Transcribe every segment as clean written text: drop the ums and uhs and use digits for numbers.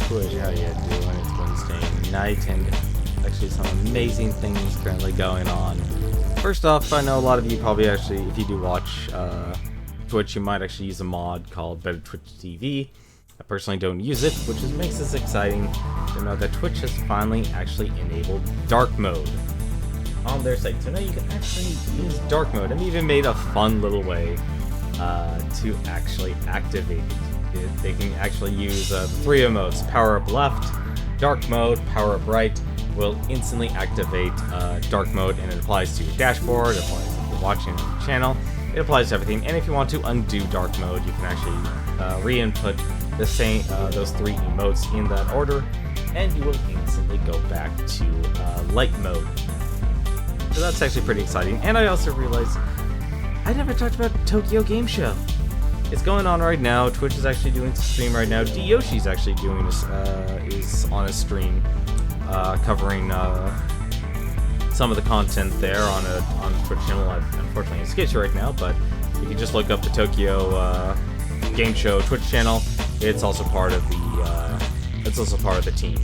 Twitch, how you doing? It's Wednesday night, and actually some amazing things currently going on. First off, I know a lot of you probably actually, if you do watch Twitch, you might actually use a mod called Better Twitch TV. I personally don't use it, which makes this exciting to know that Twitch has finally actually enabled dark mode on their site. So now you can actually use dark mode, and even made a fun little way to actually activate it. They can actually use the three emotes: power up left, dark mode, power up right, will instantly activate dark mode, and it applies to your dashboard, it applies if you're watching on the channel, it applies to everything. And if you want to undo dark mode, you can actually re-input the same those three emotes in that order, and you will instantly go back to light mode. So that's actually pretty exciting. And I also realized I never talked about Tokyo Game Show. It's going on right now. Twitch is actually doing a stream right now. Yoshi's actually doing this, is on a stream, covering some of the content there on the Twitch channel. Unfortunately, it's sketchy right now, but if you just look up the Tokyo Game Show Twitch channel, it's also part of the team.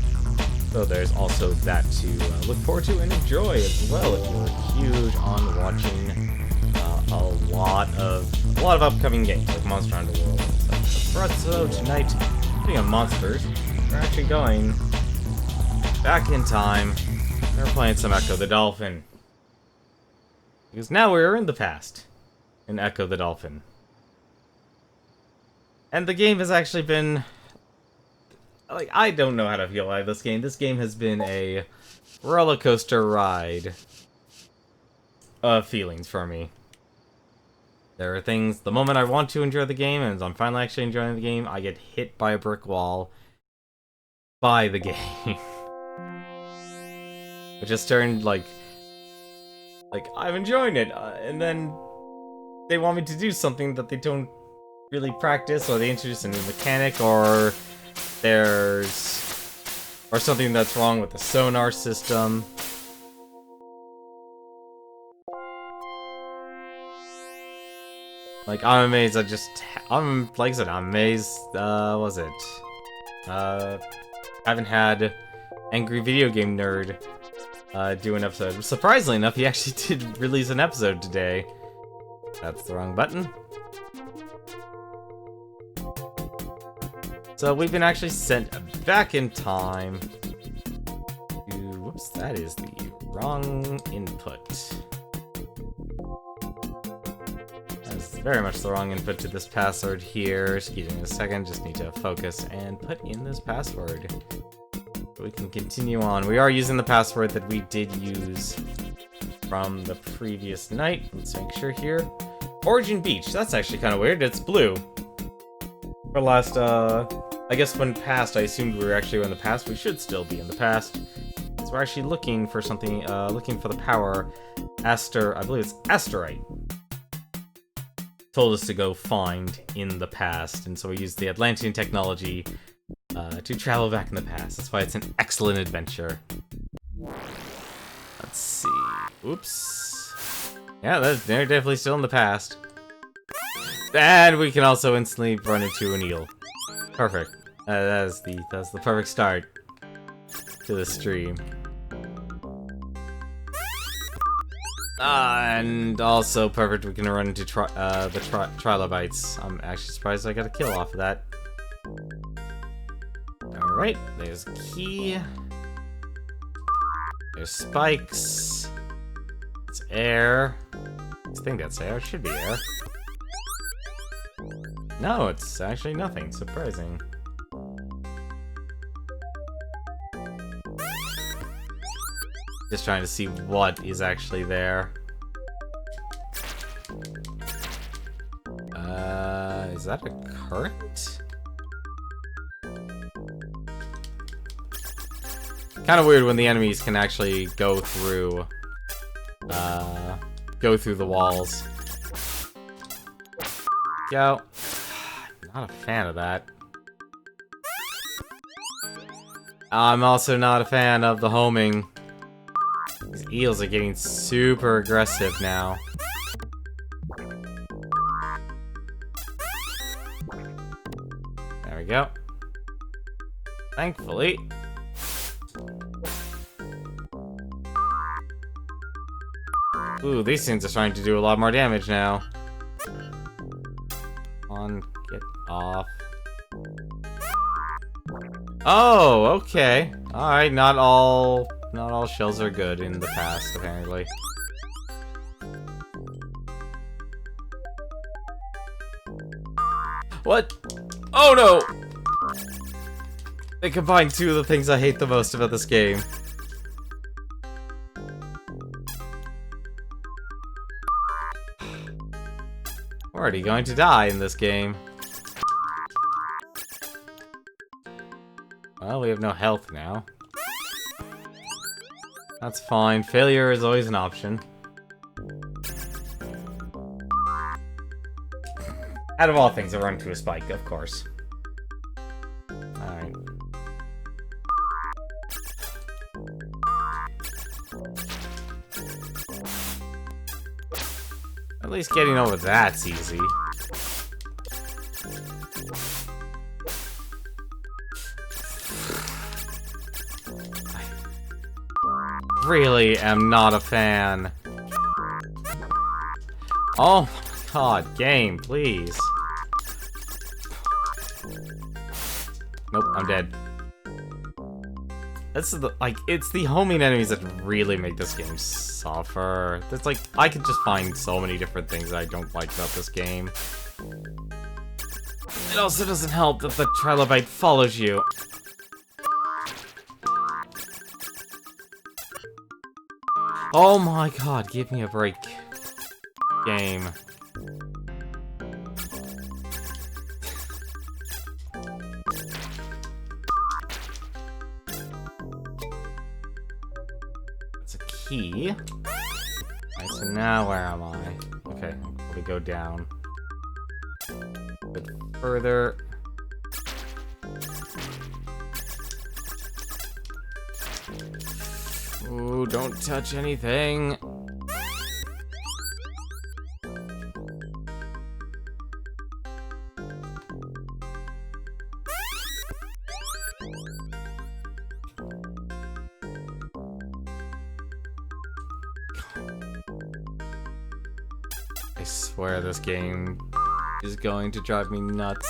So there's also that to look forward to and enjoy as well if you're huge on watching a lot of upcoming games like Monster Hunter World and stuff. So tonight, speaking of monsters, we're actually going back in time. We're playing some Ecco the Dolphin, because now we're in the past in Ecco the Dolphin, and the game has actually been like, I don't know how to feel about this game. This game has been a roller coaster ride of feelings for me. There are things, the moment I want to enjoy the game, and as I'm finally actually enjoying the game, I get hit by a brick wall by the game. It just turned like I'm enjoying it, and then they want me to do something that they don't really practice, or they introduce a new mechanic, or something that's wrong with the sonar system. Like, I'm amazed. Like I said, I'm amazed. Was it? Haven't had Angry Video Game Nerd do an episode. Surprisingly enough, he actually did release an episode today. That's the wrong button. So we've been actually sent back in time to, whoops, that is the wrong input. That's very much the wrong input to this password here. Excuse me a second, just need to focus and put in this password. So we can continue on. We are using the password that we did use from the previous night. Let's make sure here. Origin Beach, that's actually kind of weird. It's blue. For last, I guess when past, I assumed we were actually in the past. We should still be in the past. So we're actually looking for something, looking for the power I believe it's asterite. Told us to go find in the past, and so we used the Atlantean technology to travel back in the past. That's why it's an excellent adventure. Let's see. Oops. Yeah, they're definitely still in the past. And we can also instantly run into an eel. Perfect. That's the perfect start to the stream. And also perfect, we can run into the trilobites. I'm actually surprised I got a kill off of that. Alright, there's a key. There's spikes. It's air. I think that's air. It should be air. No, it's actually nothing. Surprising. Just trying to see what is actually there. Is that a current? Kind of weird when the enemies can actually go through the walls. Go. Not a fan of that. I'm also not a fan of the homing. These eels are getting super aggressive now. There we go. Thankfully. Ooh, these things are starting to do a lot more damage now. Come on, get off. Oh, okay. Alright, not all shells are good in the past, apparently. What? Oh no! They combined two of the things I hate the most about this game. We're already going to die in this game. Well, we have no health now. That's fine. Failure is always an option. Out of all things, I run to a spike, of course. Alright. At least getting over that's easy. I really am not a fan. Oh my god, game, please. Nope, I'm dead. That's the, like, it's the homing enemies that really make this game suffer. It's like, I could just find so many different things I don't like about this game. It also doesn't help that the trilobite follows you. Oh my god, give me a break. Game. That's a key. Alright, so now where am I? Okay, we go down. A bit further. Ooh, don't touch anything. I swear this game is going to drive me nuts.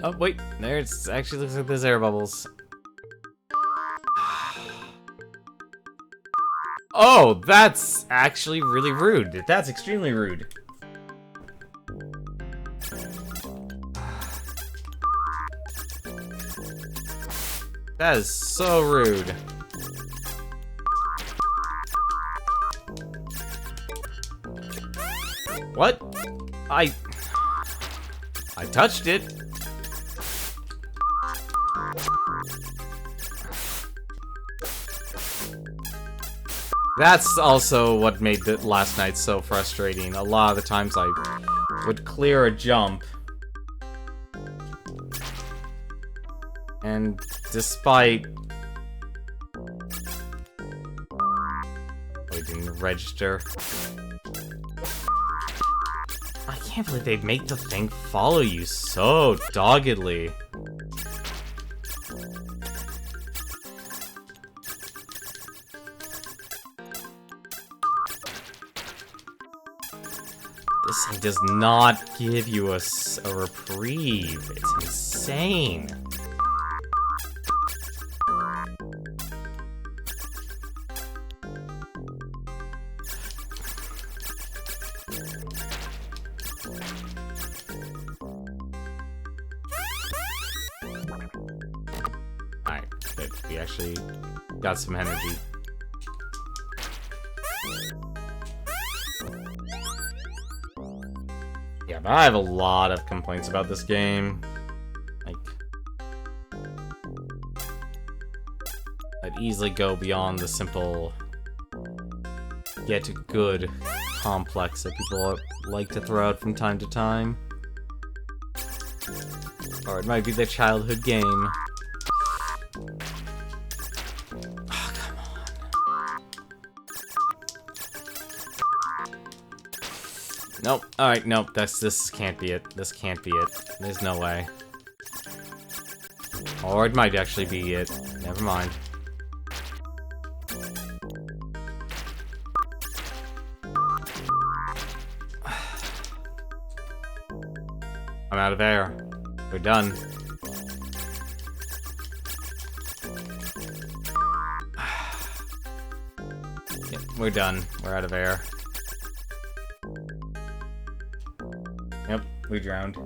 Oh, wait, there it actually looks like there's air bubbles. Oh, that's actually really rude. That's extremely rude. That is so rude. What? I touched it. That's also what made the last night so frustrating. A lot of the times I would clear a jump. And despite... I didn't register. I can't believe they make the thing follow you so doggedly. This thing does not give you a reprieve. It's insane. Alright, good. We actually got some energy. Yeah, but I have a lot of complaints about this game. Like, I'd easily go beyond the simple yet good complex that people like to throw out from time to time. Or it might be their childhood game. Oh, come on. Nope. Alright, nope. This can't be it. This can't be it. There's no way. Or it might actually be it. Never mind. I'm out of air. We're done. Yep, we're done. We're out of air. Yep, we drowned.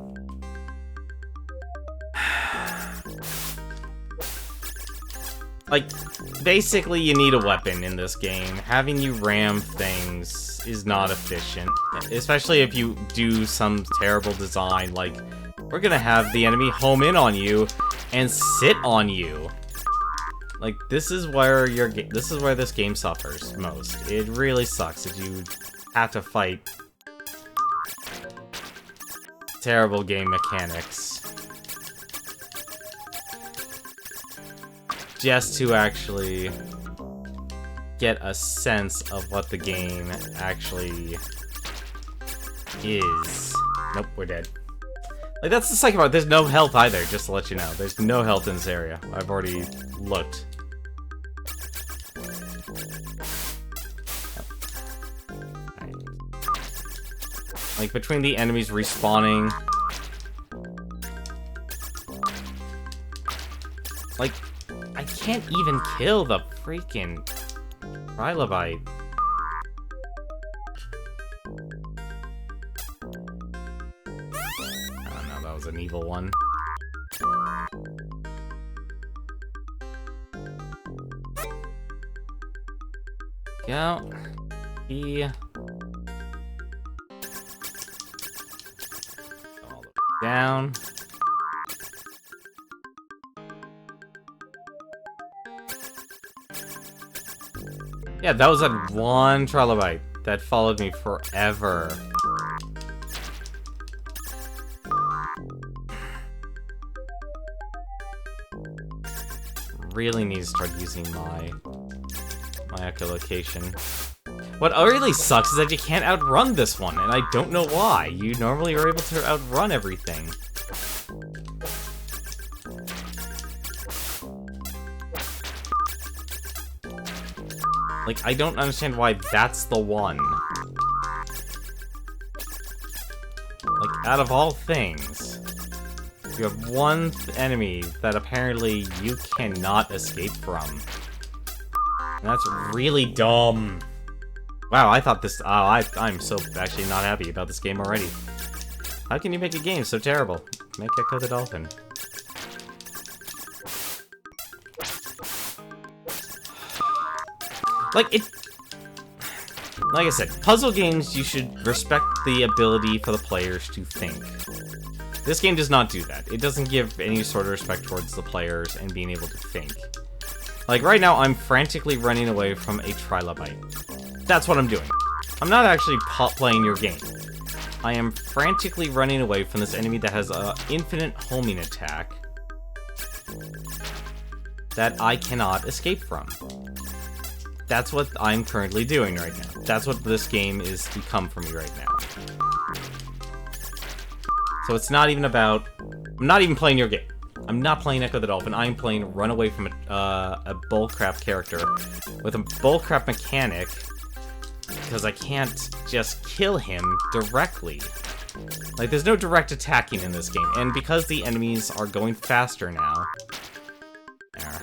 Like, basically you need a weapon in this game. Having you ram things is not efficient. Especially if you do some terrible design, like, we're gonna have the enemy home in on you and sit on you. Like, this is where this game suffers most. It really sucks that you have to fight terrible game mechanics just to actually get a sense of what the game actually is. Nope, we're dead. Like, that's the second part. There's no health either, just to let you know. There's no health in this area. I've already looked. Right. Like, between the enemies respawning... Like, I can't even kill the freaking trilobite. Oh no, that was an evil one. Go. E. All the way down. Yeah, that was that one trilobite that followed me forever. Really need to start using my echolocation. What really sucks is that you can't outrun this one, and I don't know why. You normally are able to outrun everything. Like, I don't understand why that's the one. Like, out of all things, you have one enemy that apparently you cannot escape from. And that's really dumb. Wow, I thought this... I'm so actually not happy about this game already. How can you make a game so terrible? Make Ecco the Dolphin. Like I said, puzzle games, you should respect the ability for the players to think. This game does not do that. It doesn't give any sort of respect towards the players and being able to think. Like, right now, I'm frantically running away from a trilobite. That's what I'm doing. I'm not actually playing your game. I am frantically running away from this enemy that has an infinite homing attack that I cannot escape from. That's what I'm currently doing right now. That's what this game is become for me right now. So it's not even about... I'm not even playing your game. I'm not playing Ecco the Dolphin. I'm playing Run Away from a bullcrap character with a bullcrap mechanic because I can't just kill him directly. Like, there's no direct attacking in this game. And because the enemies are going faster now... There.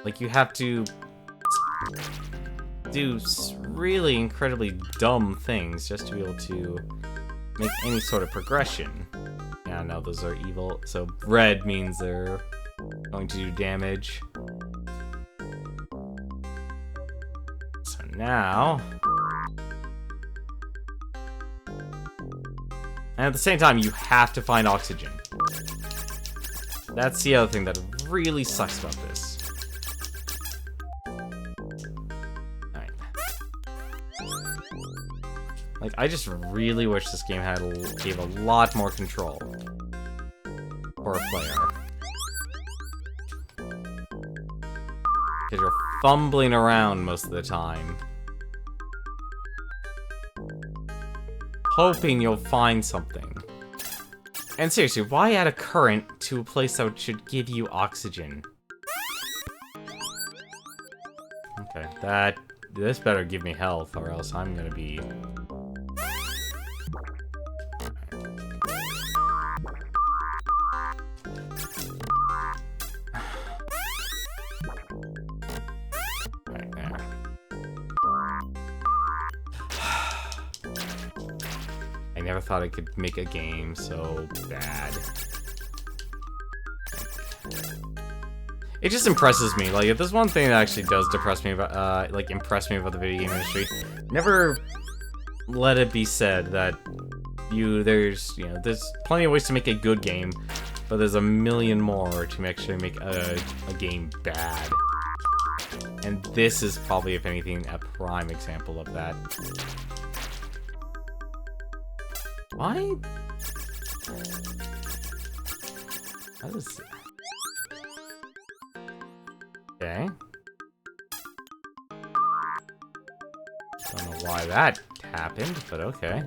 Like, you have to do really incredibly dumb things just to be able to make any sort of progression. Yeah, no, those are evil. So red means they're going to do damage. So now... And at the same time, you have to find oxygen. That's the other thing that really sucks about this. Like, I just really wish this game gave a lot more control for a player. Because you're fumbling around most of the time. hoping you'll find something. And seriously, why add a current to a place that should give you oxygen? Okay, this better give me health, or else I'm gonna be... Right there. I never thought I could make a game so bad. It just impresses me. Like, if there's one thing that actually does depress me about, like, impress me about the video game industry, never let it be said that there's plenty of ways to make a good game, but there's a million more to actually make a game bad. And this is probably, if anything, a prime example of that. Why? How does... Okay. Don't know why that happened, but okay.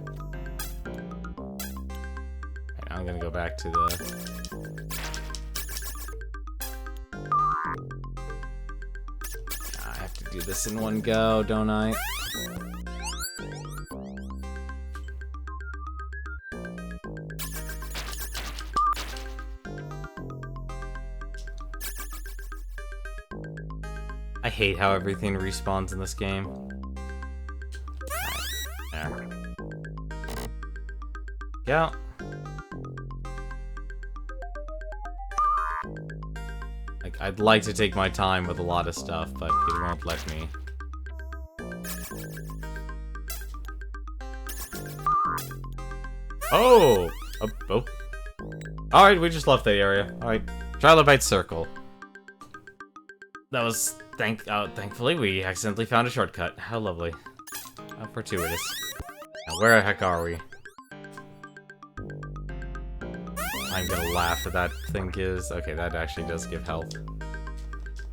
Right, I'm gonna go back to the... I have to do this in one go, don't I? I hate how everything respawns in this game. Right, there. Yeah. Like, I'd like to take my time with a lot of stuff, but it won't let me. Oh! Oh. Alright, we just left that area. Alright. Trilobite Circle. That was... thankfully, we accidentally found a shortcut. How lovely. How fortuitous. Now, where the heck are we? I'm gonna laugh at that thing is... Okay, that actually does give health.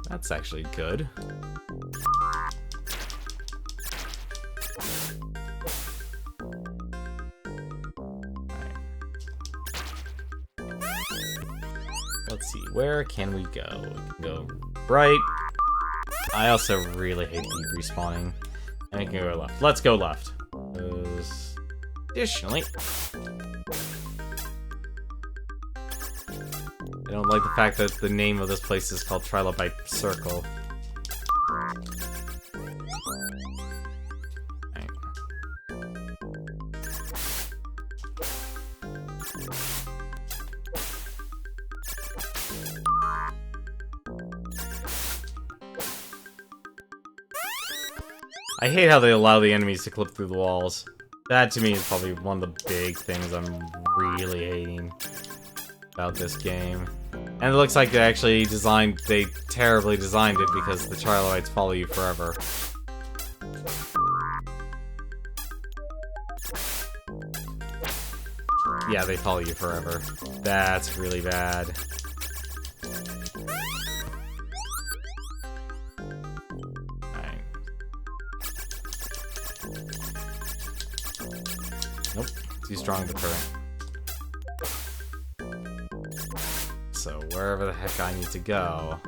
That's actually good. Alright. Let's see, where can we go? We can go right. I also really hate the respawning. And we can go left. Let's go left. Additionally, I don't like the fact that the name of this place is called Trilobite Circle. Right. I hate how they allow the enemies to clip through the walls. That, to me, is probably one of the big things I'm really hating about this game. And it looks like they actually they terribly designed it because the Trilobites follow you forever. Yeah, they follow you forever. That's really bad. Alright. Nope. Too strong of a current. So, wherever the heck I need to go.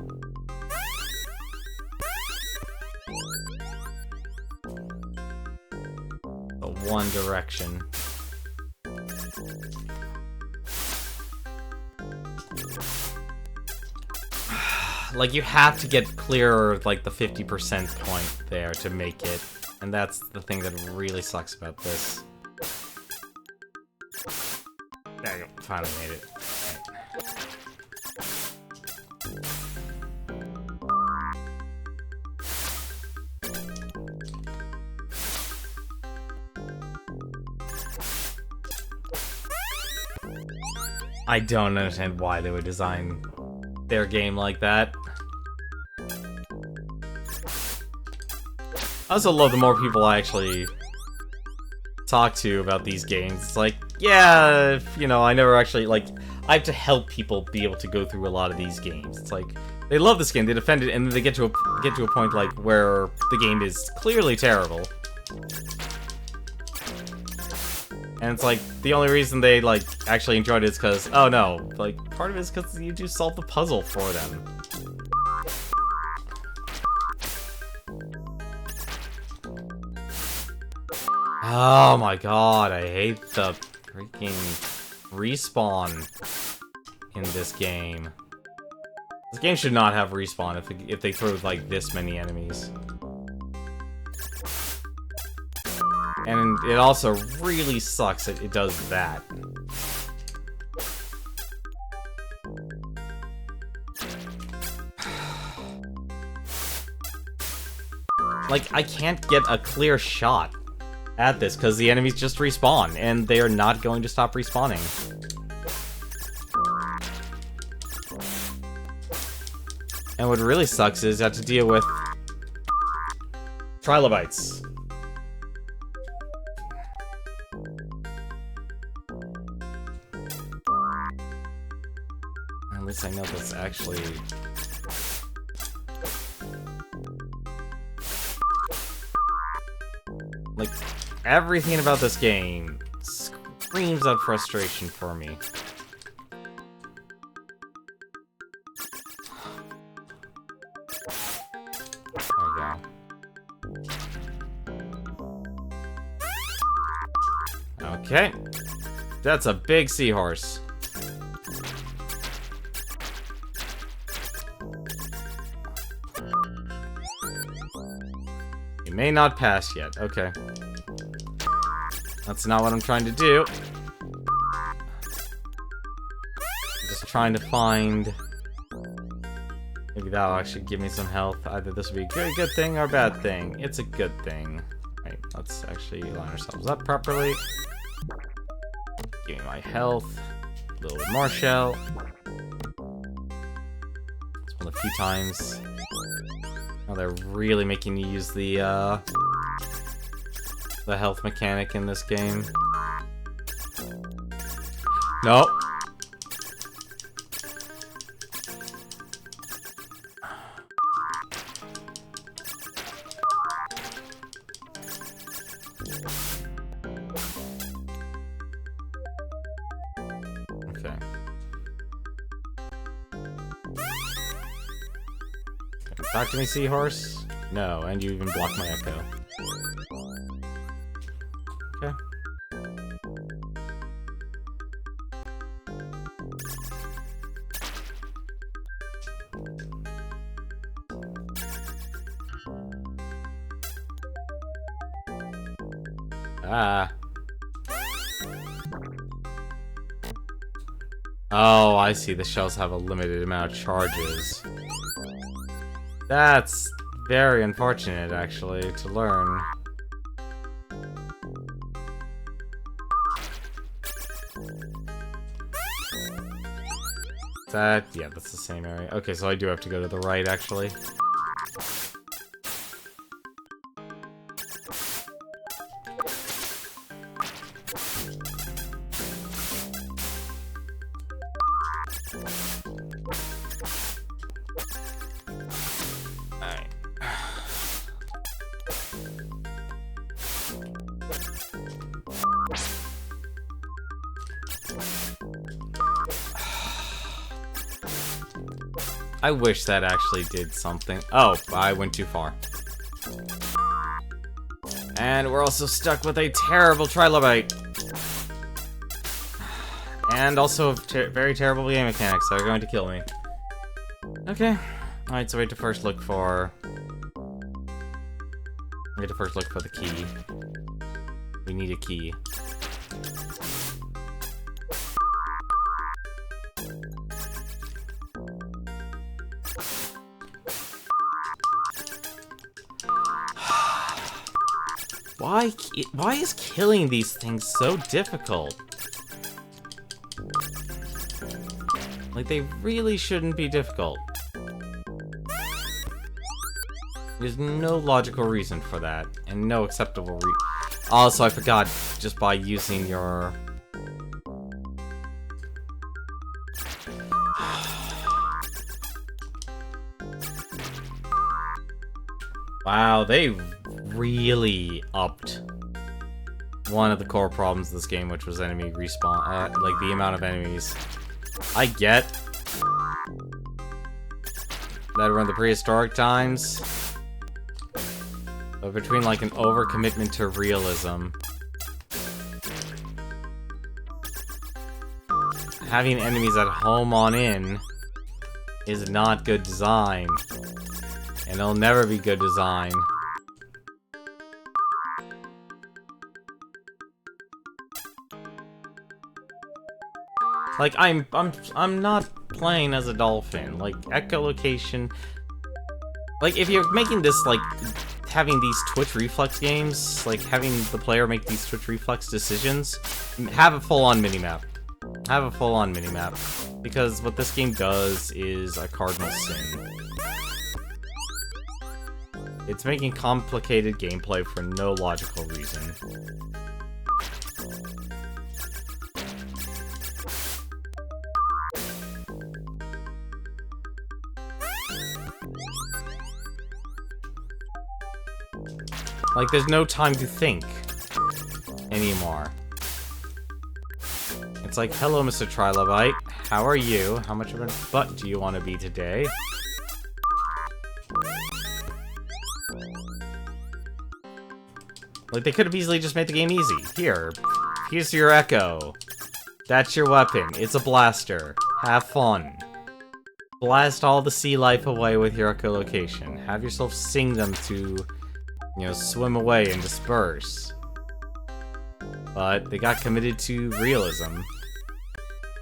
The one direction. Like, you have to get clear, like, the 50% point there to make it. And that's the thing that really sucks about this. There you go. Finally made it. I don't understand why they would design their game like that. I also love the more people I actually talk to about these games. It's like, yeah, you know, I never actually, like, I have to help people be able to go through a lot of these games. It's like, they love this game, they defend it, and then they get to a point, like, where the game is clearly terrible. And it's like, the only reason they, like, actually enjoyed it is because, oh no, like, part of it is because you do solve the puzzle for them. Oh my god, I hate the freaking respawn in this game. This game should not have respawn if they throw, like, this many enemies. And it also really sucks that it does that. Like, I can't get a clear shot at this because the enemies just respawn, and they are not going to stop respawning. And what really sucks is you have to deal with trilobites. At least I know that's actually... Like, everything about this game screams out frustration for me. There we go. Okay. That's a big seahorse. You may not pass yet. Okay. That's not what I'm trying to do. I'm just trying to find... Maybe that'll actually give me some health. Either this will be a good thing or a bad thing. It's a good thing. Right, let's actually line ourselves up properly. Give me my health. A little bit more shell. It's one of the few times. Oh, they're really making you use the health mechanic in this game. Nope. Okay. Talk to me, seahorse? No, and you even blocked my echo. Okay. Ah. Oh, I see. The shells have a limited amount of charges. That's very unfortunate, actually, to learn. That... yeah, that's the same area. Okay, so I do have to go to the right, actually. I wish that actually did something. Oh, I went too far. And we're also stuck with a terrible trilobite. And also very terrible game mechanics that are going to kill me. Okay. Alright, so we have to first look for... we have to first look for the key. We need a key. Why is killing these things so difficult? Like, they really shouldn't be difficult. There's no logical reason for that, and no acceptable Also, I forgot, just by using your... Wow, they really upped one of the core problems of this game, which was enemy respawn, like the amount of enemies. I get that we're in the prehistoric times, but between like an overcommitment to realism, having enemies at home on in is not good design, and it'll never be good design. Like, I'm not playing as a dolphin. Like, echolocation... Like, if you're making this, like, having these twitch reflex games, like, having the player make these twitch reflex decisions, have a full-on minimap. Have a full-on minimap. Because what this game does is a cardinal sin. It's making complicated gameplay for no logical reason. Like, there's no time to think anymore. It's like, hello, Mr. Trilobite. How are you? How much of a butt do you want to be today? Like, they could have easily just made the game easy. Here's your Ecco. That's your weapon. It's a blaster. Have fun. Blast all the sea life away with your echolocation. Have yourself sing them to... you know, swim away and disperse. But they got committed to realism.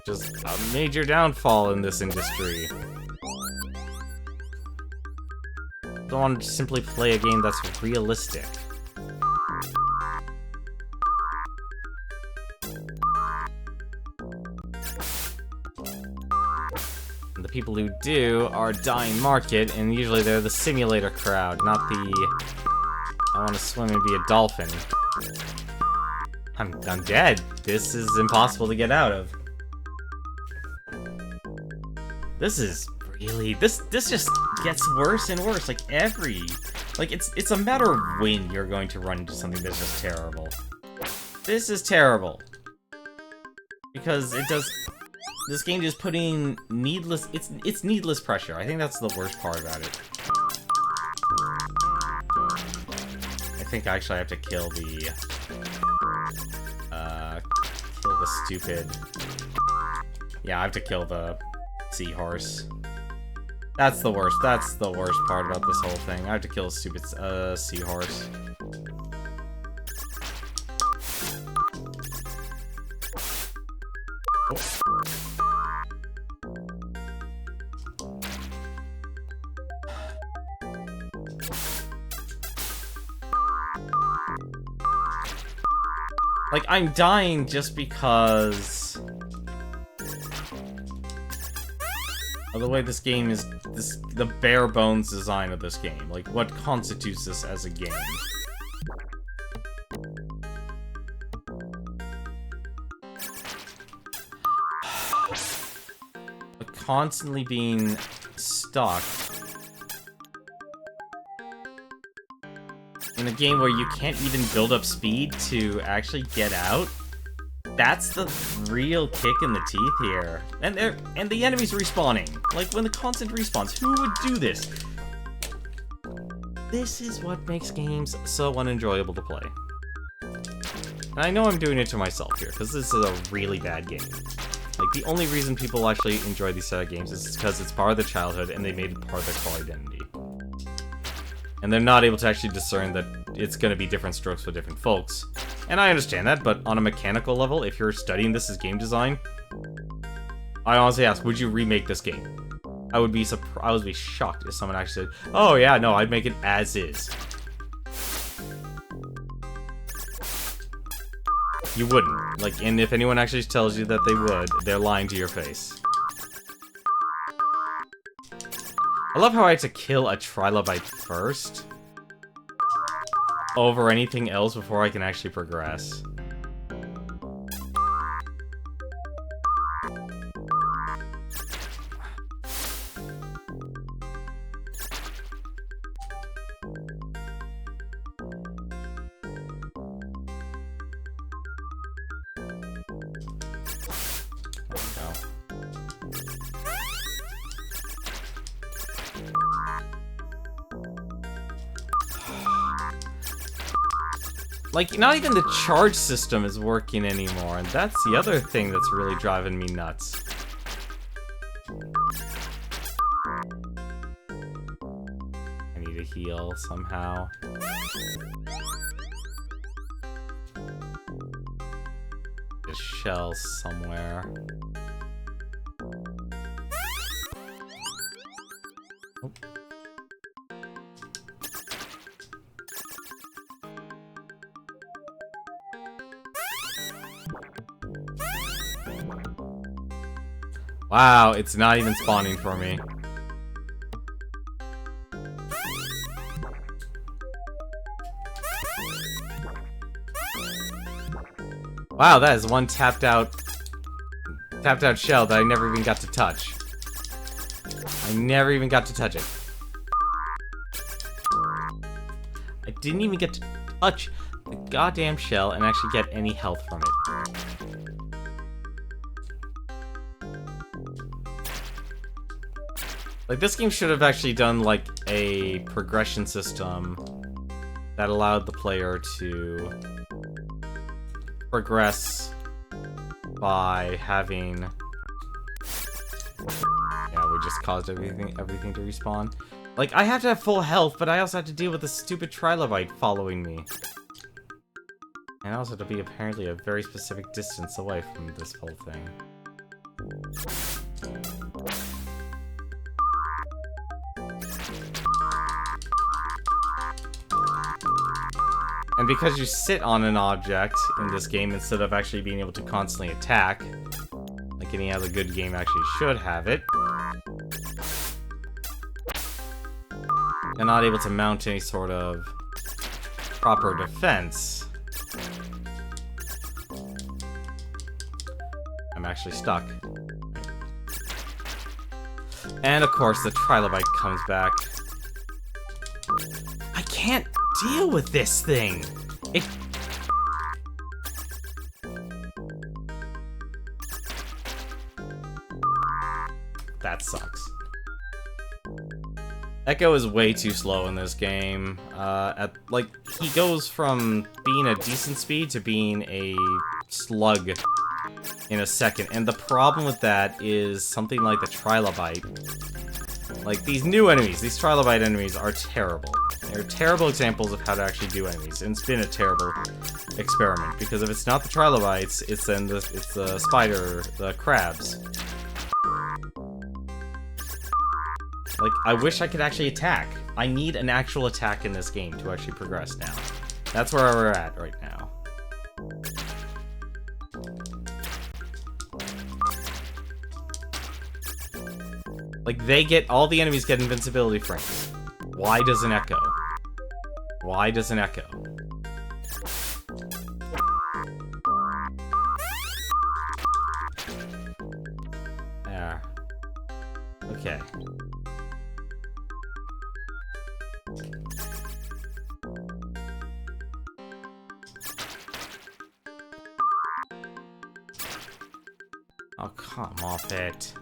Just a major downfall in this industry. Don't want to simply play a game that's realistic. And the people who do are a dying market, and usually they're the simulator crowd, not the... I want to swim and be a dolphin. I'm dead. This is impossible to get out of. This is really... This just gets worse and worse. Like, it's a matter of when you're going to run into something that's just terrible. This is terrible. Because it does... This game is putting needless... It's needless pressure. I think that's the worst part about it. I think I actually have to kill the stupid... Yeah, I have to kill the seahorse. That's the worst part about this whole thing. I have to kill a stupid seahorse. Oh. Like, I'm dying just because of the way this game is, the bare bones design of this game. Like, what constitutes this as a game. But constantly being stuck in a game where you can't even build up speed to actually get out, that's the real kick in the teeth here. And the enemies respawning. Like, when the constant respawns, who would do this? This is what makes games so unenjoyable to play. And I know I'm doing it to myself here, because this is a really bad game. Like, the only reason people actually enjoy these set of games is because it's part of their childhood, and they made it part of their core identity. And they're not able to actually discern that it's going to be different strokes for different folks. And I understand that, but on a mechanical level, if you're studying this as game design, I honestly ask, would you remake this game? I would be shocked if someone actually said, oh yeah, no, I'd make it as is. You wouldn't. Like, and if anyone actually tells you that they would, they're lying to your face. I love how I had to kill a trilobite first over anything else before I can actually progress. Like, not even the charge system is working anymore, and that's the other thing that's really driving me nuts. I need to heal somehow. There's shells somewhere. Oh. Wow, it's not even spawning for me. Wow, that is one tapped out shell that I never even got to touch. I never even got to touch it. I didn't even get to touch the goddamn shell and actually get any health from it. Like, this game should have actually done, like, a progression system that allowed the player to progress by having... Yeah, we just caused everything to respawn. Like, I have to have full health, but I also have to deal with the stupid trilobite following me. And I also have to be apparently a very specific distance away from this whole thing. And because you sit on an object in this game instead of actually being able to constantly attack, like any other good game actually should have it, you're not able to mount any sort of proper defense. I'm actually stuck. And of course the trilobite comes back. I can't deal with this thing. That sucks. Ecco is way too slow in this game. Like, he goes from being a decent speed to being a slug in a second. And the problem with that is something like the trilobite. Like, these new enemies, these trilobite enemies are terrible. They're terrible examples of how to actually do enemies, and it's been a terrible experiment, because if it's not the trilobites, it's then it's the spider, the crabs. Like, I wish I could actually attack. I need an actual attack in this game to actually progress now. That's where we're at right now. Like, all the enemies get invincibility frames. Why doesn't Ecco? Why doesn't Ecco? There. Okay. Oh, come off it.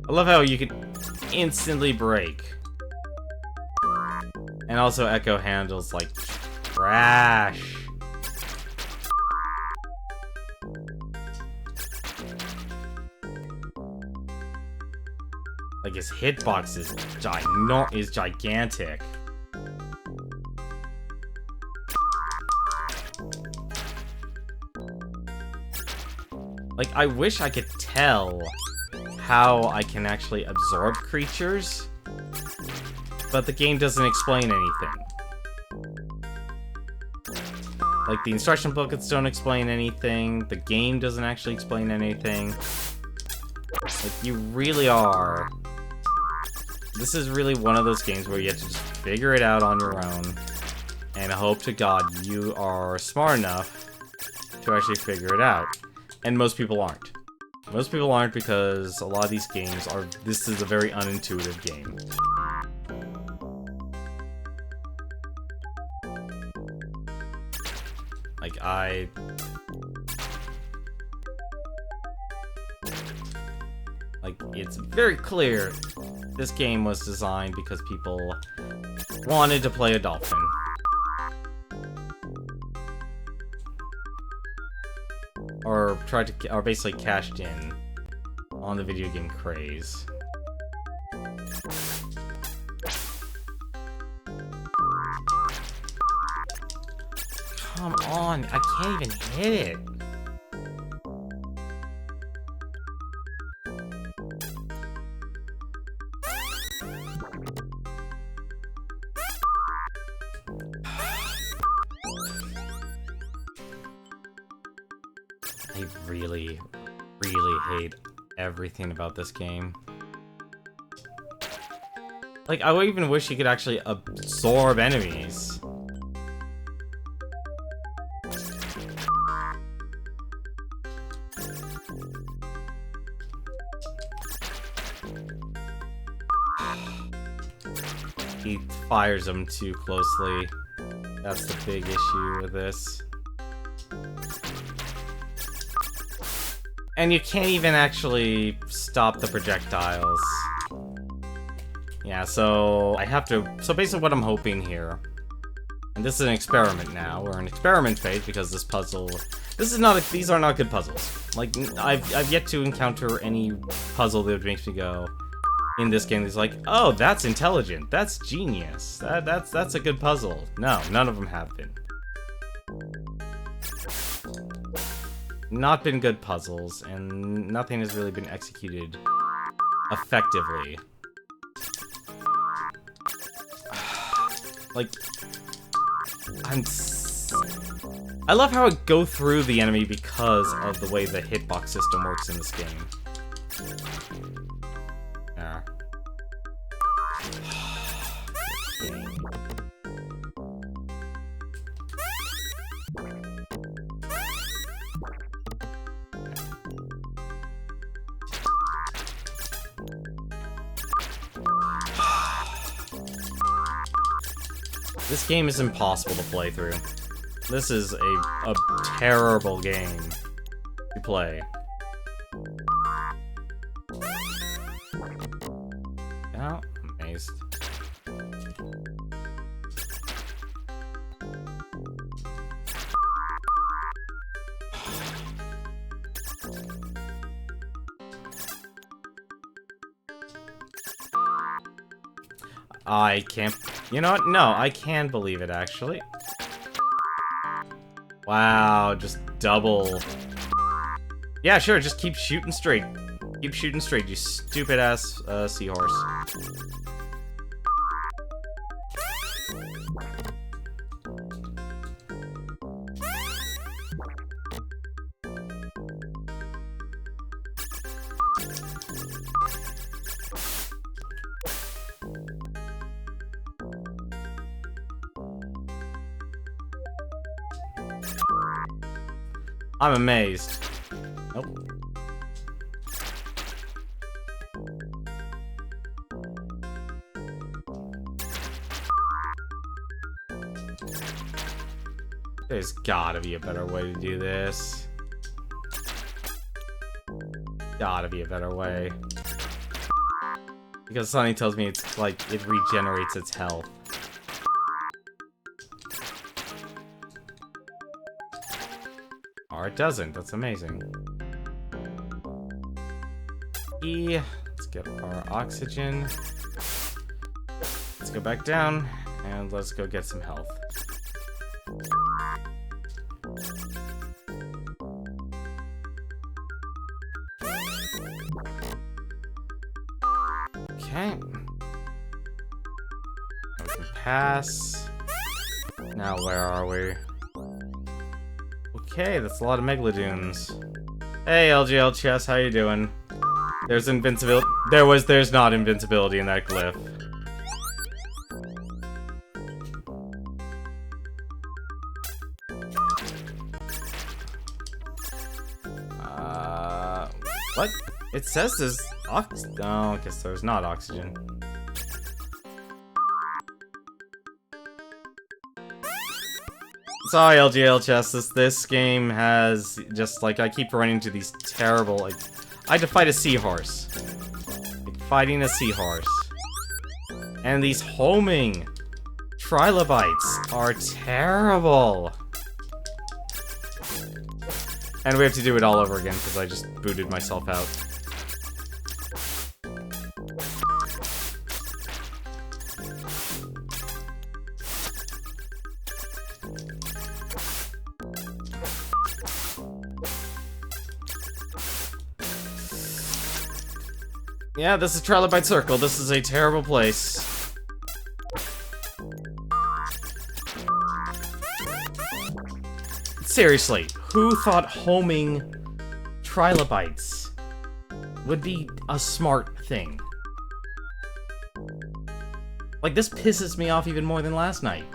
I love how you can instantly break. And also Ecco handles like trash. Like, his hitbox is gigantic. Like, I wish I could tell how I can actually absorb creatures, but the game doesn't explain anything. Like, the instruction booklets don't explain anything, the game doesn't actually explain anything. Like, you really are... This is really one of those games where you have to just figure it out on your own, and hope to God you are smart enough to actually figure it out. And most people aren't. Most people aren't, because a lot of these games are... This is a very unintuitive game. Like, it's very clear this game was designed because people wanted to play a Dolphin. Or basically cashed in on the video game craze. Come on, I can't even hit it. I really, really hate everything about this game. Like, I would even wish you could actually absorb enemies. He fires them too closely. That's the big issue with this. And you can't even actually stop the projectiles. Yeah, so I have to... So basically what I'm hoping here... And this is an experiment now. We're in experiment phase because this puzzle... This is not... These are not good puzzles. Like, I've yet to encounter any puzzle that makes me go... In this game, it's like, oh, that's intelligent. That's genius. That's a good puzzle. No, none of them have been. Not been good puzzles, and nothing has really been executed effectively. Like, I love how I go through the enemy because of the way the hitbox system works in this game. There. This game is impossible to play through. This is a terrible game to play. Oh, amazed. I can't... You know what? No, I can believe it, actually. Wow, just double... Yeah, sure, just keep shooting straight. Keep shooting straight, you stupid-ass seahorse. I'm amazed. Nope. There's gotta be a better way to do this. Gotta be a better way. Because something tells me it's like it regenerates its health. Or it doesn't. That's amazing. Let's get our oxygen. Let's go back down, and let's go get some health. Okay. We can pass. Now where are we? Okay, that's a lot of Megalodoons. Hey, LGL Chess, how you doing? There's invincibility. There's not invincibility in that glyph. What? It says there's oxygen. Oh, I guess there's not oxygen. Sorry, LGL Chess, this game has just, like, I keep running into these terrible, like, I had to fight a seahorse. Like, fighting a seahorse. And these homing trilobites are terrible. And we have to do it all over again because I just booted myself out. Yeah, this is Trilobite Circle. This is a terrible place. Seriously, who thought homing trilobites would be a smart thing? Like, this pisses me off even more than last night.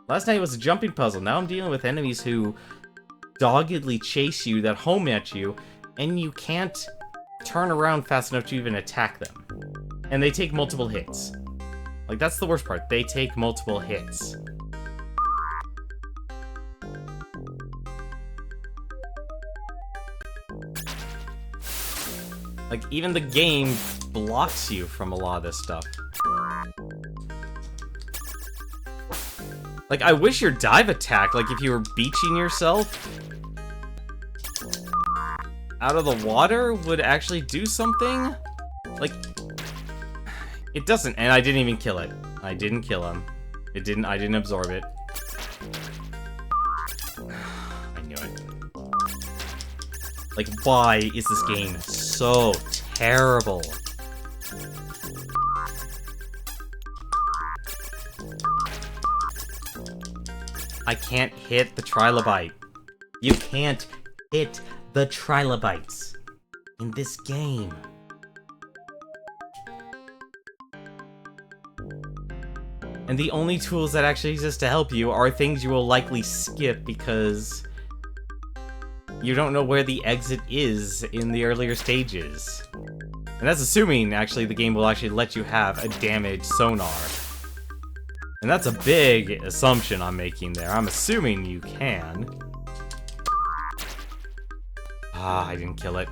Last night was a jumping puzzle. Now I'm dealing with enemies who doggedly chase you, that home at you, and you can't turn around fast enough to even attack them. And they take multiple hits. Like, that's the worst part. They take multiple hits. Like, even the game blocks you from a lot of this stuff. Like, I wish your dive attack, like if you were beaching yourself out of the water, would actually do something. Like, it doesn't, and I didn't even kill it. I didn't kill him. I didn't absorb it. I knew it. Like, why is this game so terrible? I can't hit the trilobite. You can't hit the trilobites in this game. And the only tools that actually exist to help you are things you will likely skip because you don't know where the exit is in the earlier stages. And that's assuming, actually, the game will actually let you have a damaged sonar. And that's a big assumption I'm making there. I'm assuming you can. Ah, I didn't kill it.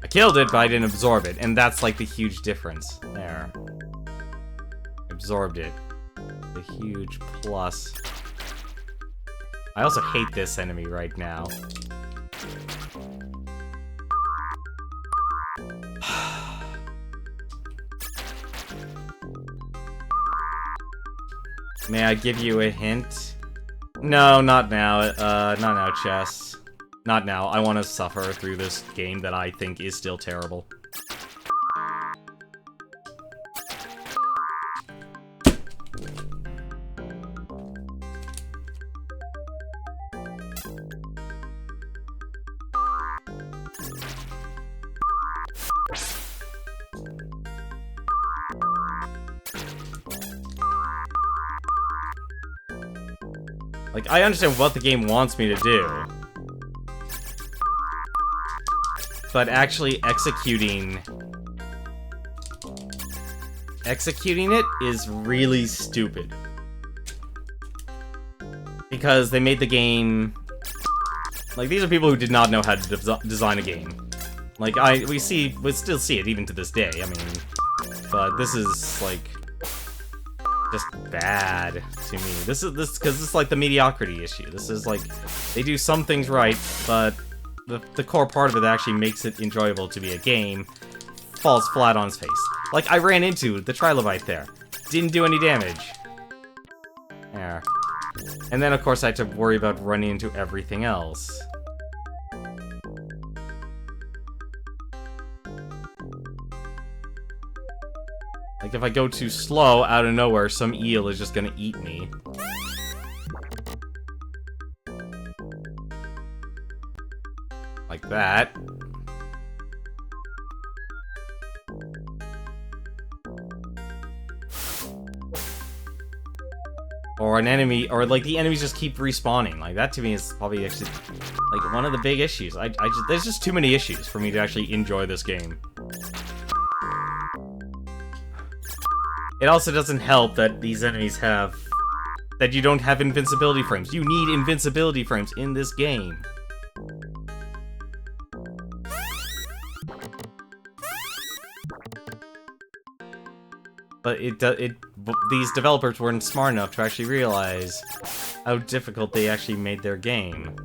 I killed it, but I didn't absorb it. And that's like the huge difference. There. Absorbed it. The huge plus. I also hate this enemy right now. May I give you a hint? No, not now. Not now, chess. Not now. I want to suffer through this game that I think is still terrible. Like, I understand what the game wants me to do. But actually executing it is really stupid. Because they made the game... Like, these are people who did not know how to design a game. Like, we still see it even to this day, I mean... But this is, like... just bad to me. Because this is like the mediocrity issue. This is like, they do some things right, but the core part of it that actually makes it enjoyable to be a game falls flat on its face. Like, I ran into the trilobite there. Didn't do any damage. There. And then, of course, I had to worry about running into everything else. Like, if I go too slow, out of nowhere, some eel is just gonna eat me. Like that. Or an enemy, or like the enemies just keep respawning. Like, that to me is probably actually, like, one of the big issues. There's just too many issues for me to actually enjoy this game. It also doesn't help that these enemies have... that you don't have invincibility frames. You need invincibility frames in this game. But these developers weren't smart enough to actually realize how difficult they actually made their game.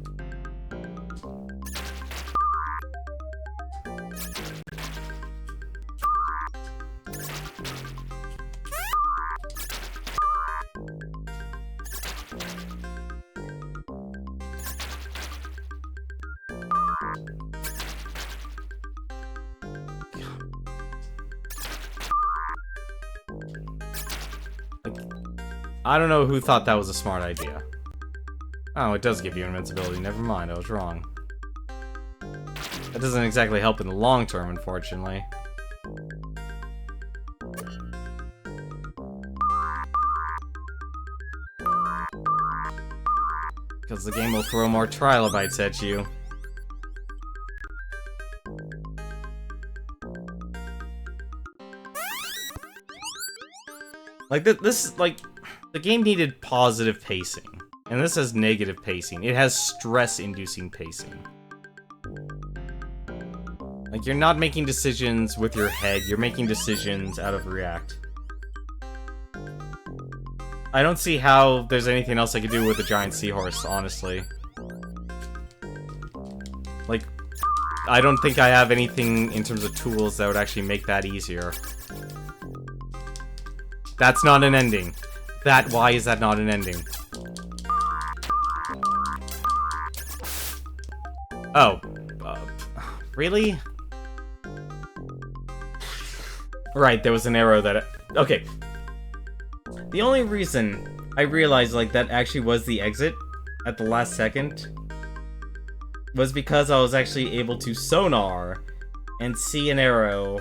I don't know who thought that was a smart idea. Oh, it does give you invincibility. Never mind, I was wrong. That doesn't exactly help in the long term, unfortunately. Because the game will throw more trilobites at you. Like, this, like... The game needed positive pacing, and this has negative pacing. It has stress-inducing pacing. Like, you're not making decisions with your head, you're making decisions out of react. I don't see how there's anything else I could do with a giant seahorse, honestly. Like, I don't think I have anything in terms of tools that would actually make that easier. That's not an ending. Why is that not an ending? Oh. Really? Right, there was an arrow that... Okay. The only reason I realized, like, that actually was the exit at the last second was because I was actually able to sonar and see an arrow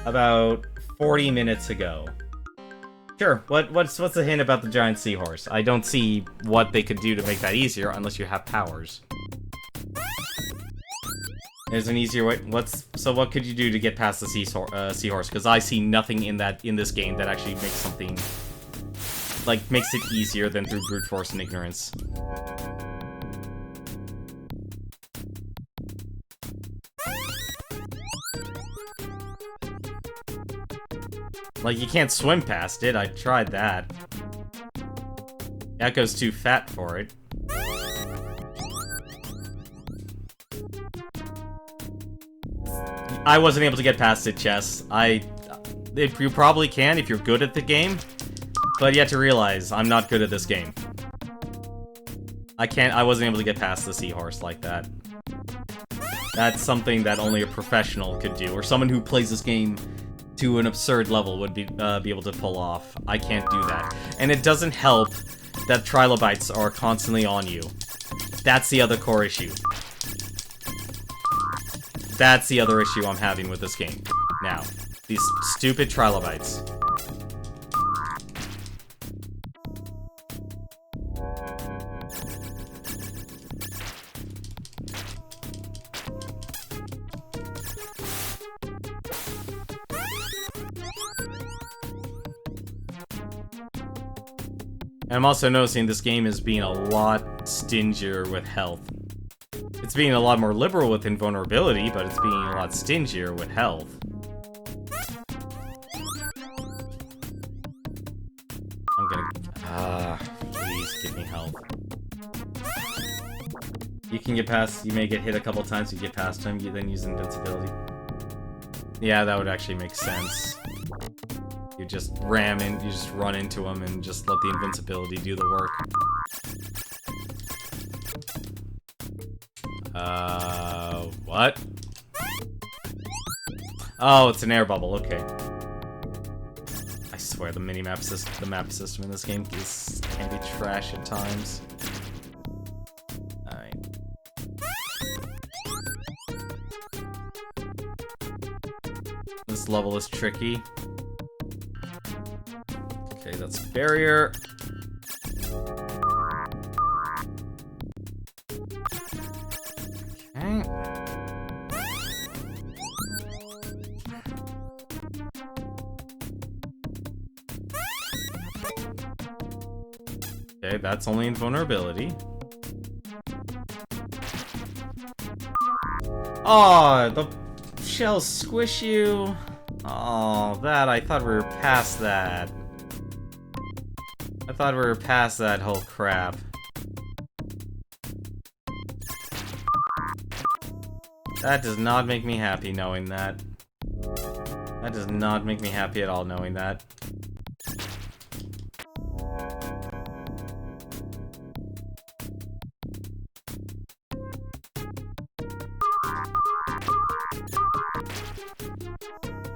about 40 minutes ago. Sure, what's the hint about the giant seahorse? I don't see what they could do to make that easier unless you have powers. There's an easier way. So what could you do to get past the seahorse? Because I see nothing in this game that actually makes something, like, makes it easier than through brute force and ignorance. Like, you can't swim past it. I tried that. Ecco's too fat for it. I wasn't able to get past it, Chess. You probably can if you're good at the game, but you have to realize I'm not good at this game. I wasn't able to get past the seahorse like that. That's something that only a professional could do, or someone who plays this game to an absurd level would be able to pull off. I can't do that. And it doesn't help that trilobites are constantly on you. That's the other core issue. That's the other issue I'm having with this game. Now, these stupid trilobites. And I'm also noticing this game is being a lot stingier with health. It's being a lot more liberal with invulnerability, but it's being a lot stingier with health. I'm gonna... please give me health. You can get past... You may get hit a couple times, you get past him, you then use invincibility. Yeah, that would actually make sense. You just ram in, you just run into him and just let the invincibility do the work. What? Oh, it's an air bubble, okay. I swear the map system in this game can be trash at times. Alright. This level is tricky. Okay, that's a barrier. Okay. Okay, that's only invulnerability. Oh, the shells squish you. Oh, I thought we were past that. I thought we were past that whole crap. That does not make me happy knowing that. That does not make me happy at all knowing that.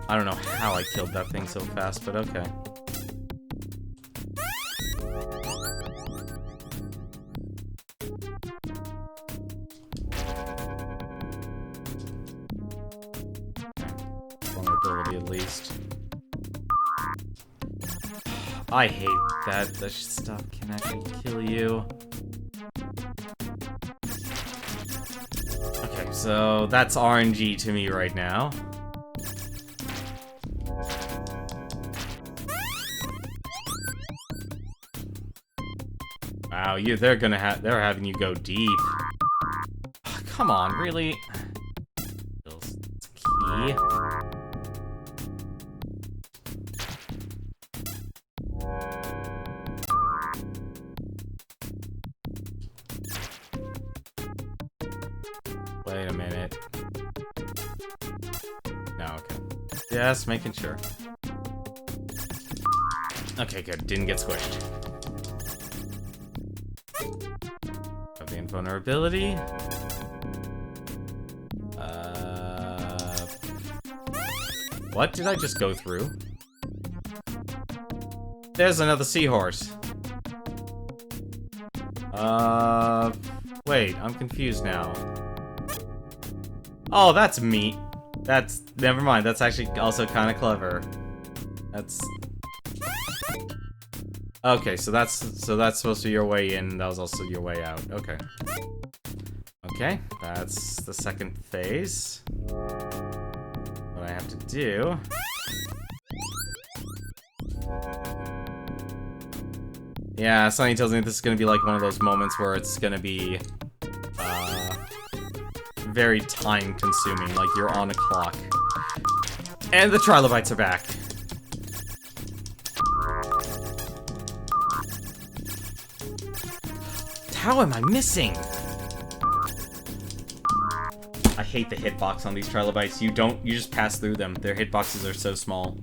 I don't know how I killed that thing so fast, but okay. Vulnerability at least. I hate that this stuff can actually kill you. Okay, so that's RNG to me right now. Wow, they're having you go deep. Come on, really? Key. Wait a minute. No, okay. Yes, making sure. Okay, good. Didn't get squished. Have the invulnerability. What did I just go through? There's another seahorse. Wait, I'm confused now. Oh, that's meat. Never mind, that's actually also kind of clever. That's... Okay, so that's supposed to be your way in, that was also your way out. Okay. Okay, that's the second phase. What I have to do... Yeah, something tells me this is gonna be like one of those moments where it's gonna be very time consuming, like you're on a clock. And the trilobites are back. How am I missing? I hate the hitbox on these trilobites. You just pass through them. Their hitboxes are so small.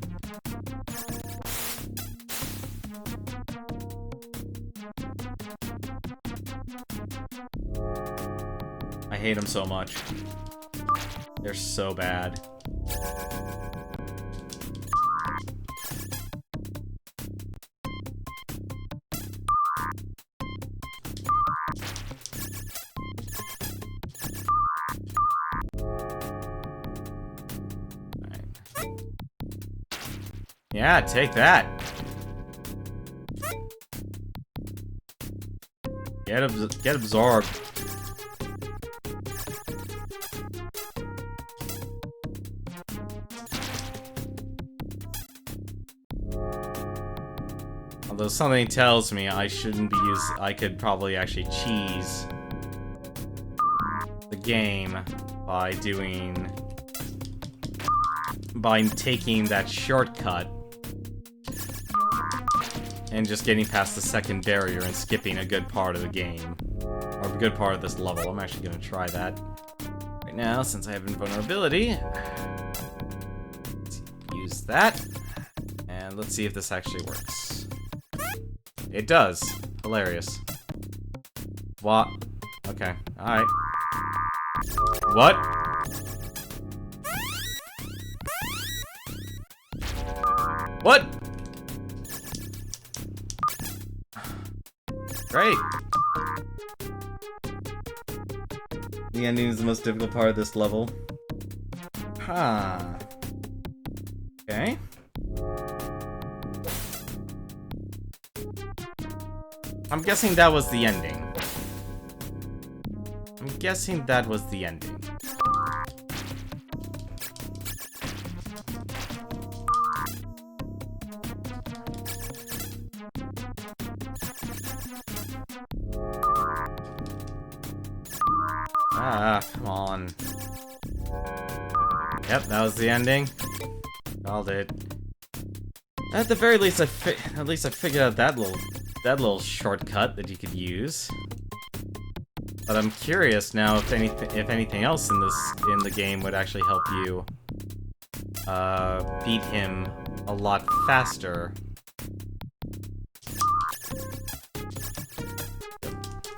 I hate them so much. They're so bad. Yeah, take that. Get absorbed. Although something tells me I shouldn't be I could probably actually cheese the game by taking that shortcut and just getting past the second barrier and skipping a good part of the game. Or a good part of this level. I'm actually gonna try that right now since I have invulnerability. Let's use that. And let's see if this actually works. It does. Hilarious. What? Okay. Alright. What? What? Great. The ending is the most difficult part of this level. Huh. Okay. I'm guessing that was the ending. I'm guessing that was the ending. Ah, come on. Yep, that was the ending. Called it. At the very least, I figured out that little shortcut that you could use. But I'm curious now if anything else in the game would actually help you beat him a lot faster.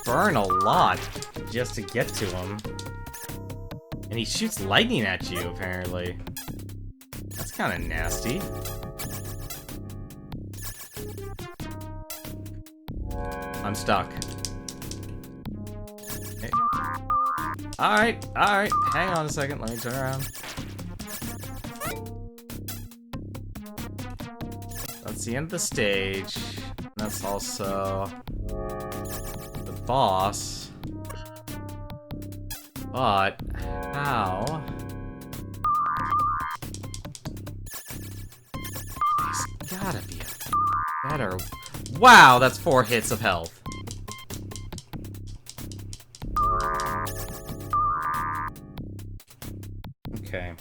Burn a lot just to get to him. And he shoots lightning at you, apparently. That's kind of nasty. I'm stuck. Okay. Alright, hang on a second, let me turn around. That's the end of the stage. That's also the boss. But how? There's gotta be a better. Wow, that's 4 hits of health. Okay.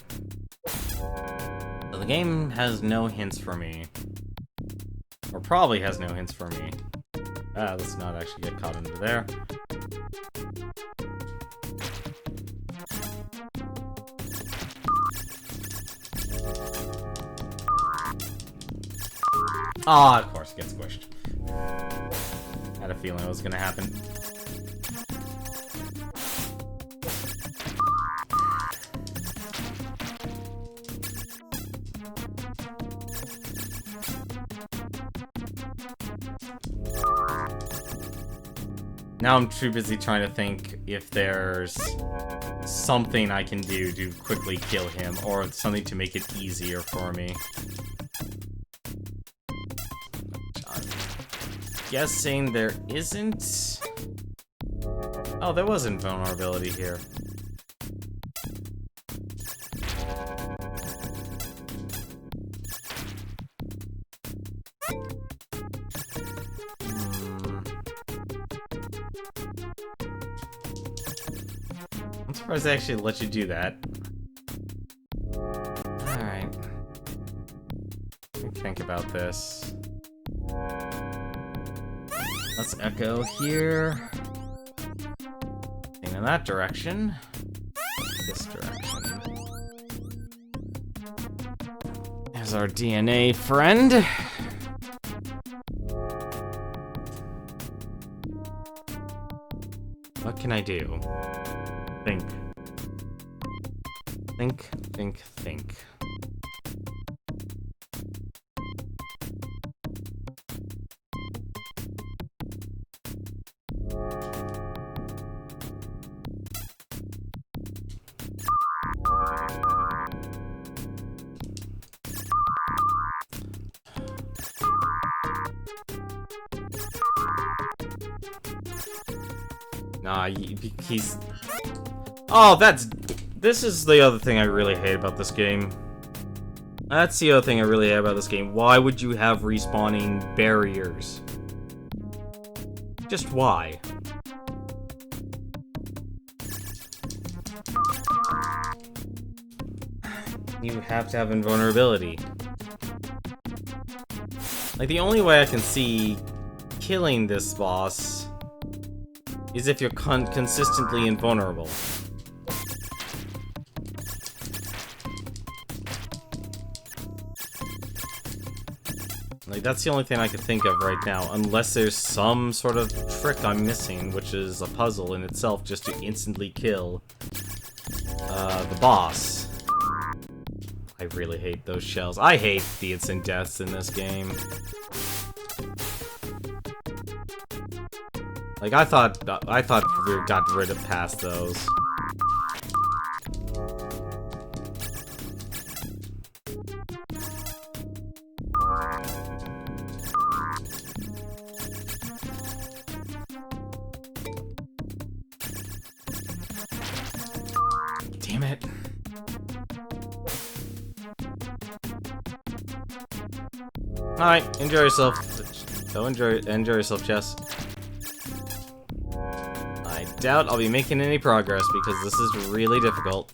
So the game has no hints for me. Or probably has no hints for me. Let's not actually get caught into there. Ah, of course, it gets squished. Had a feeling it was gonna happen. Now I'm too busy trying to think if there's something I can do to quickly kill him, or something to make it easier for me. I'm guessing there isn't. Oh, there was invulnerability here. I'm surprised they actually let you do that. Alright. Let me think about this. Let's Ecco here. In that direction. This direction. There's our DNA friend. What can I do? Think. Think. Nah, he's... Oh, this is the other thing I really hate about this game. That's the other thing I really hate about this game. Why would you have respawning barriers? Just why? You have to have invulnerability. Like, the only way I can see killing this boss is if you're consistently invulnerable. Like, that's the only thing I can think of right now, unless there's some sort of trick I'm missing, which is a puzzle in itself just to instantly kill the boss. I really hate those shells. I hate the instant deaths in this game. Like, I thought we got rid of past those. Damn it. Alright, enjoy yourself. Go enjoy yourself, Jess. I doubt I'll be making any progress because this is really difficult.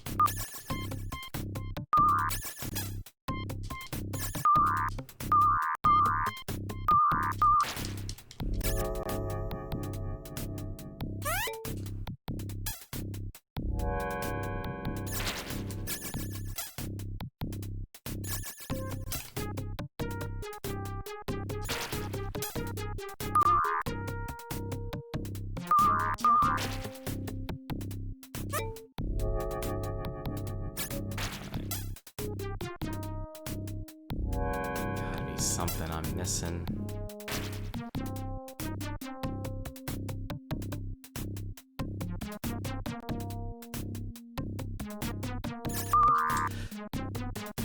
something I'm missing.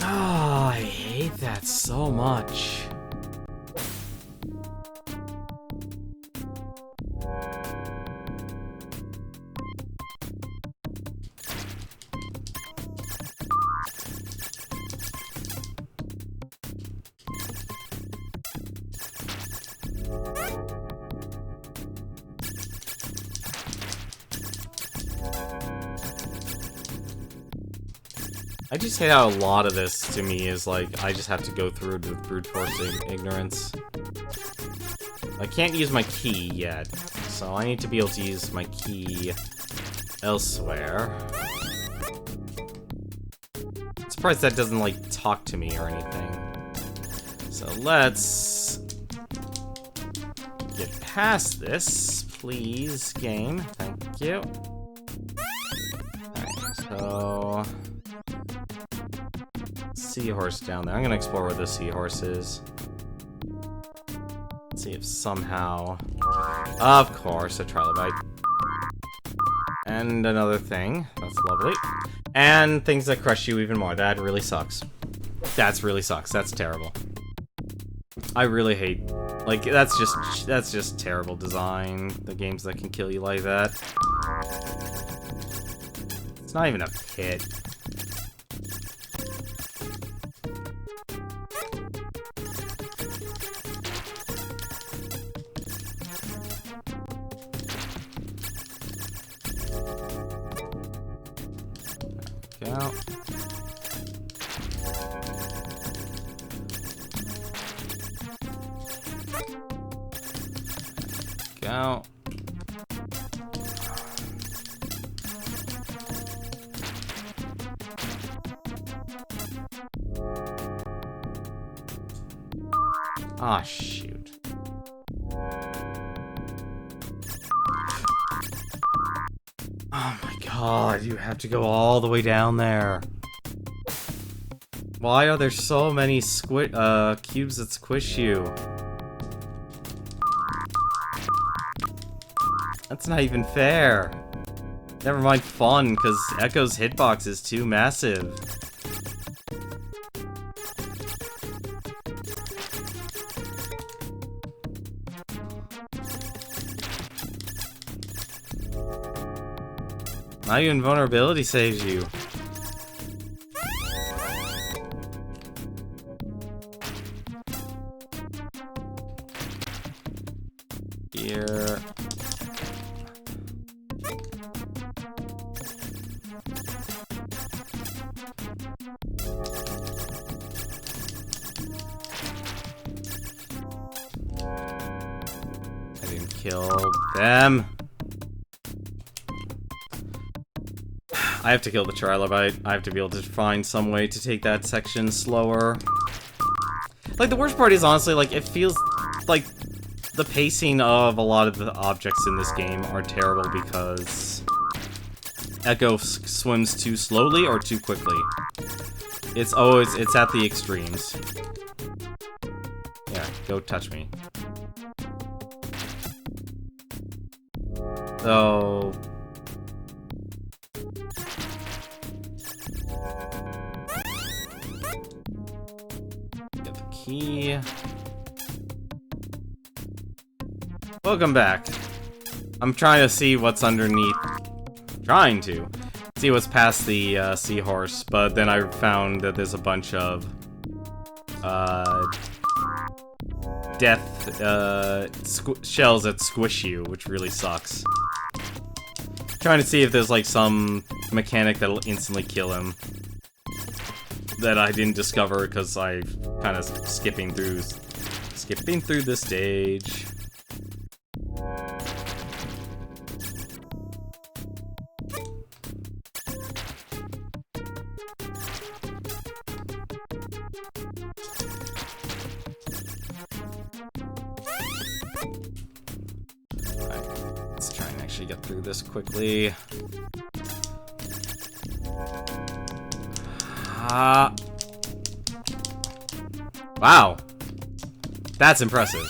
Oh, I hate that so much. I just hate how a lot of this, to me, is like, I just have to go through it with brute forcing ignorance. I can't use my key yet, so I need to be able to use my key elsewhere. I'm surprised that doesn't, like, talk to me or anything. So let's get past this, please, game. Thank you. Alright, so... seahorse down there. I'm gonna explore where the seahorse is. See if somehow... Of course, a trilobite. And another thing. That's lovely. And things that crush you even more. That really sucks. That really sucks. That's terrible. I really hate... like, that's just terrible design. The games that can kill you like that. It's not even a pit. Go. Go. Ah, shoot. Oh my god, you have to go all the way down there. Why are there so many cubes that squish you? That's not even fair. Never mind fun, because Ecco's hitbox is too massive. Not even vulnerability saves you. Here. I didn't kill them. I have to kill the trilobite. I have to be able to find some way to take that section slower. Like, the worst part is, honestly, like, it feels like the pacing of a lot of the objects in this game are terrible because Ecco swims too slowly or too quickly. It's at the extremes. Yeah, go touch me. So... get the key. Welcome back. I'm trying to see what's underneath. Trying to see what's past the seahorse, but then I found that there's a bunch of death shells that squish you, which really sucks. Trying to see if there's like some mechanic that'll instantly kill him that I didn't discover because I kind of skipping through the stage. Let's try and actually get through this quickly. Wow. That's impressive.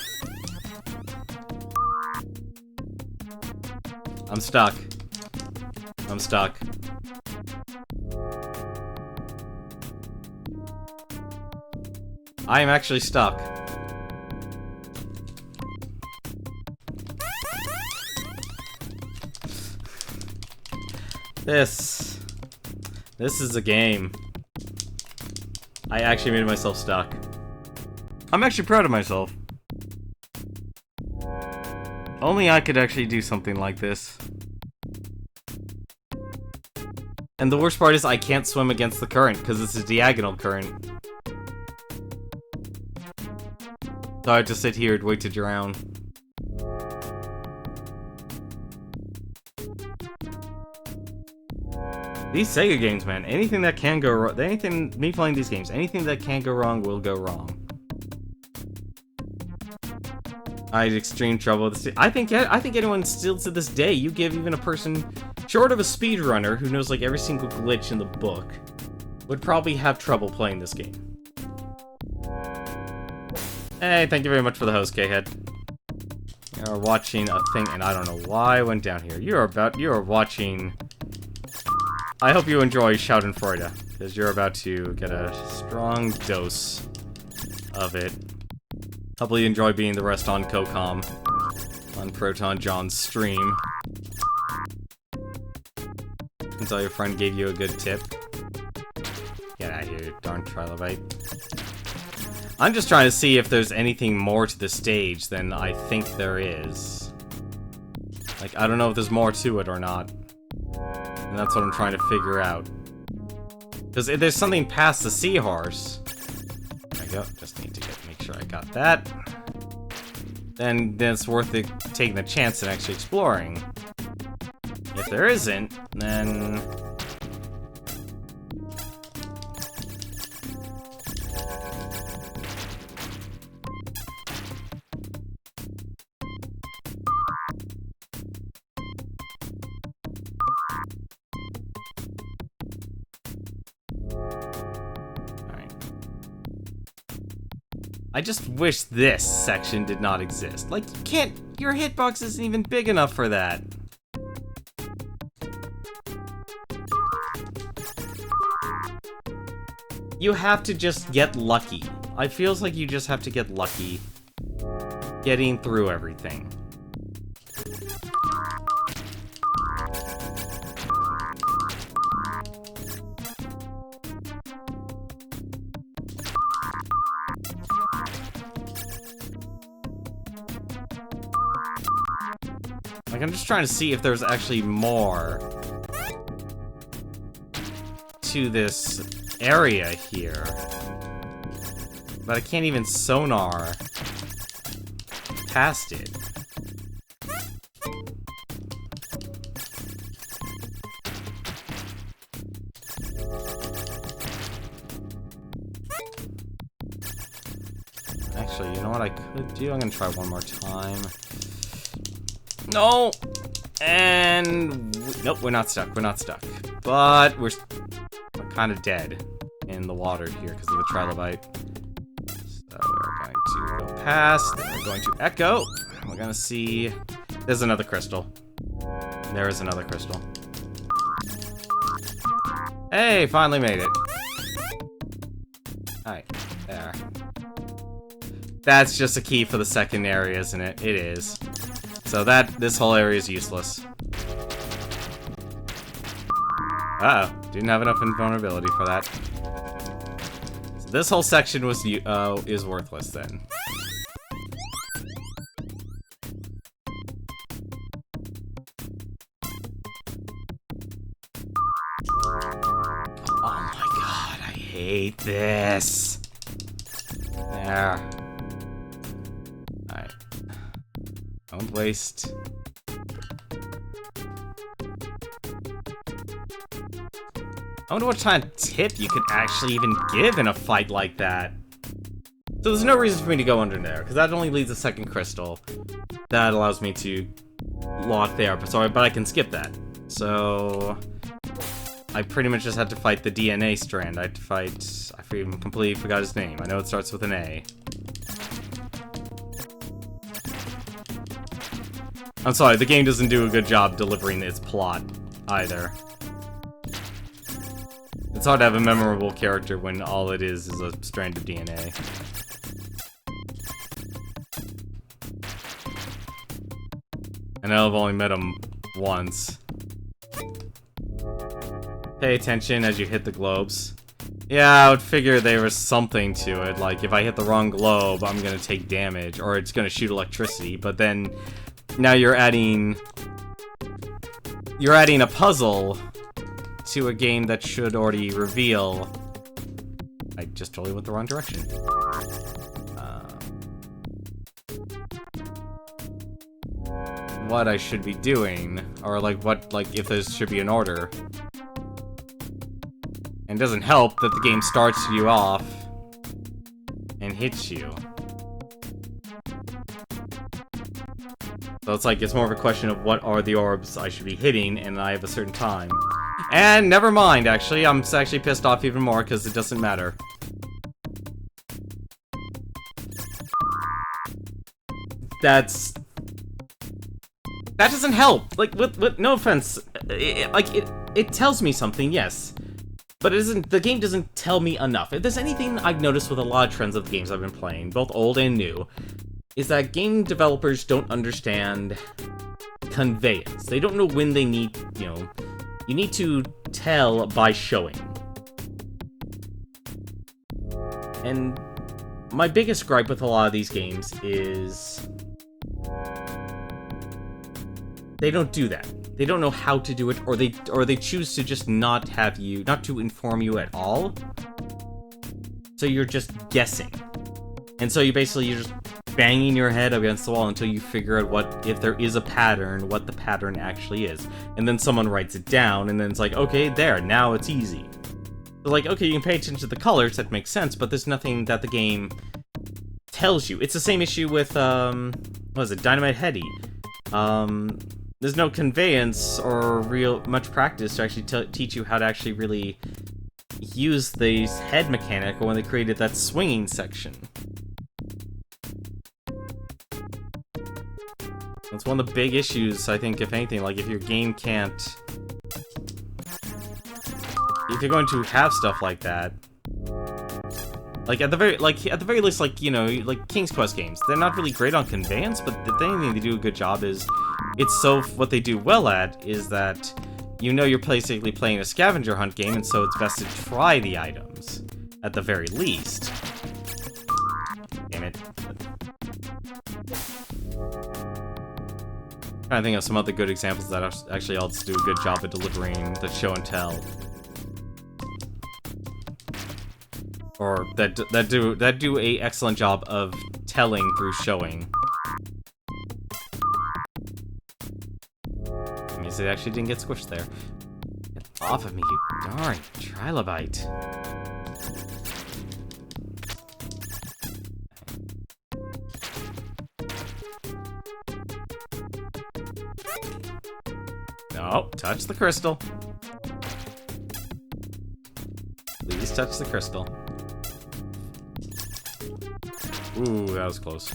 I'm stuck. I'm stuck. I am actually stuck. This is a game. I actually made myself stuck. I'm actually proud of myself. Only I could actually do something like this. And the worst part is I can't swim against the current, because it's a diagonal current. So I have to sit here and wait to drown. These Sega games, man, anything that can go wrong, me playing these games, anything that can go wrong will go wrong. I had extreme trouble with this. I think anyone still to this day, you give even a person short of a speedrunner who knows like every single glitch in the book, would probably have trouble playing this game. Hey, thank you very much for the host, K-Head. You are watching a thing, and I don't know why I went down here. You are watching... I hope you enjoy Schadenfreude, because you're about to get a strong dose of it. Hopefully you enjoy being the rest on Cocom, on Proton John's stream. Until your friend gave you a good tip. Get out of here, you darn trilobite. I'm just trying to see if there's anything more to the stage than I think there is. Like, I don't know if there's more to it or not. And that's what I'm trying to figure out. Because if there's something past the seahorse... There we go, just need to make sure I got that. Then it's worth it taking the chance and actually exploring. If there isn't, then... I just wish this section did not exist. Like, you can't... Your hitbox isn't even big enough for that. You have to just get lucky. It feels like you just have to get lucky getting through everything. Like, I'm just trying to see if there's actually more to this area here. But I can't even sonar past it. Actually, you know what I could do? I'm gonna try one more time. No! And... Nope, we're not stuck. We're not stuck. But we're kind of dead in the water here because of the trilobite. So we're going to go past, then we're going to Ecco. We're going to see... There's another crystal. There is another crystal. Hey, finally made it. Alright, there. That's just a key for the second area, isn't it? It is. So this whole area is useless. Uh-oh, didn't have enough invulnerability for that. So this whole section was is worthless then. Oh my god, I hate this. There. Alright. Don't waste. I wonder what kind of tip you could actually even give in a fight like that. So there's no reason for me to go under there, because that only leads a second crystal. That allows me to lock there, but I can skip that. So I pretty much just had to fight the DNA strand. I had to fight... I completely forgot his name. I know it starts with an A. I'm sorry, the game doesn't do a good job delivering its plot, either. It's hard to have a memorable character when all it is a strand of DNA. And I've only met him once. Pay attention as you hit the globes. Yeah, I would figure there was something to it, like if I hit the wrong globe, I'm gonna take damage, or it's gonna shoot electricity, but then now you're adding a puzzle to a game that should already reveal. I just totally went the wrong direction. What I should be doing, or like if there should be an order. And it doesn't help that the game starts you off and hits you. So it's like, it's more of a question of what are the orbs I should be hitting, and I have a certain time. And never mind, actually, I'm actually pissed off even more because it doesn't matter. That doesn't help. Like, with no offense, it tells me something, yes. But the game doesn't tell me enough. If there's anything I've noticed with a lot of trends of the games I've been playing, both old and new, is that game developers don't understand conveyance. They don't know when they need, you need to tell by showing. And my biggest gripe with a lot of these games is they don't do that. They don't know how to do it, or they choose to just not to inform you at all. So you're just guessing. And so you're just banging your head against the wall until you figure out if there is a pattern, what the pattern actually is. And then someone writes it down, and then it's like, okay, there, now it's easy. So like, okay, you can pay attention to the colors, that makes sense, but there's nothing that the game tells you. It's the same issue with, what is it, Dynamite Heady. There's no conveyance or much practice to actually teach you how to actually really use the head mechanic when they created that swinging section. That's one of the big issues, I think, if anything. Like, if your game can't... If you're going to have stuff like that... Like, at the very least, like, like King's Quest games, they're not really great on conveyance, but the thing they do a good job is... what they do well at is that you're basically playing a scavenger hunt game, and so it's best to try the items at the very least. Damn it. I'm trying to think of some other good examples that actually also do a good job at delivering the show and tell. Or that do a excellent job of telling through showing. It actually didn't get squished there. Get off of me, you darn trilobite. No, touch the crystal. Please touch the crystal. Ooh, that was close.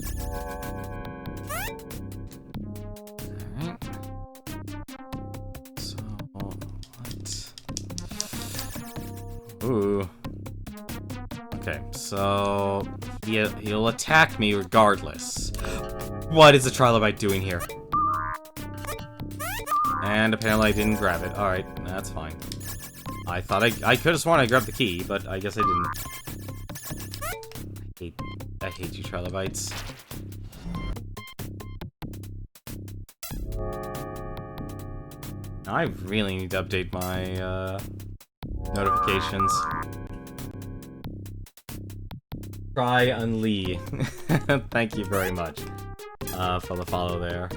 Ooh. Okay, so he'll attack me regardless. What is the trilobite doing here? And apparently I didn't grab it. Alright, that's fine. I thought I could have sworn I grabbed the key, but I guess I didn't. I hate you, trilobites. I really need to update my notifications. Try Unlee. Thank you very much for the follow there.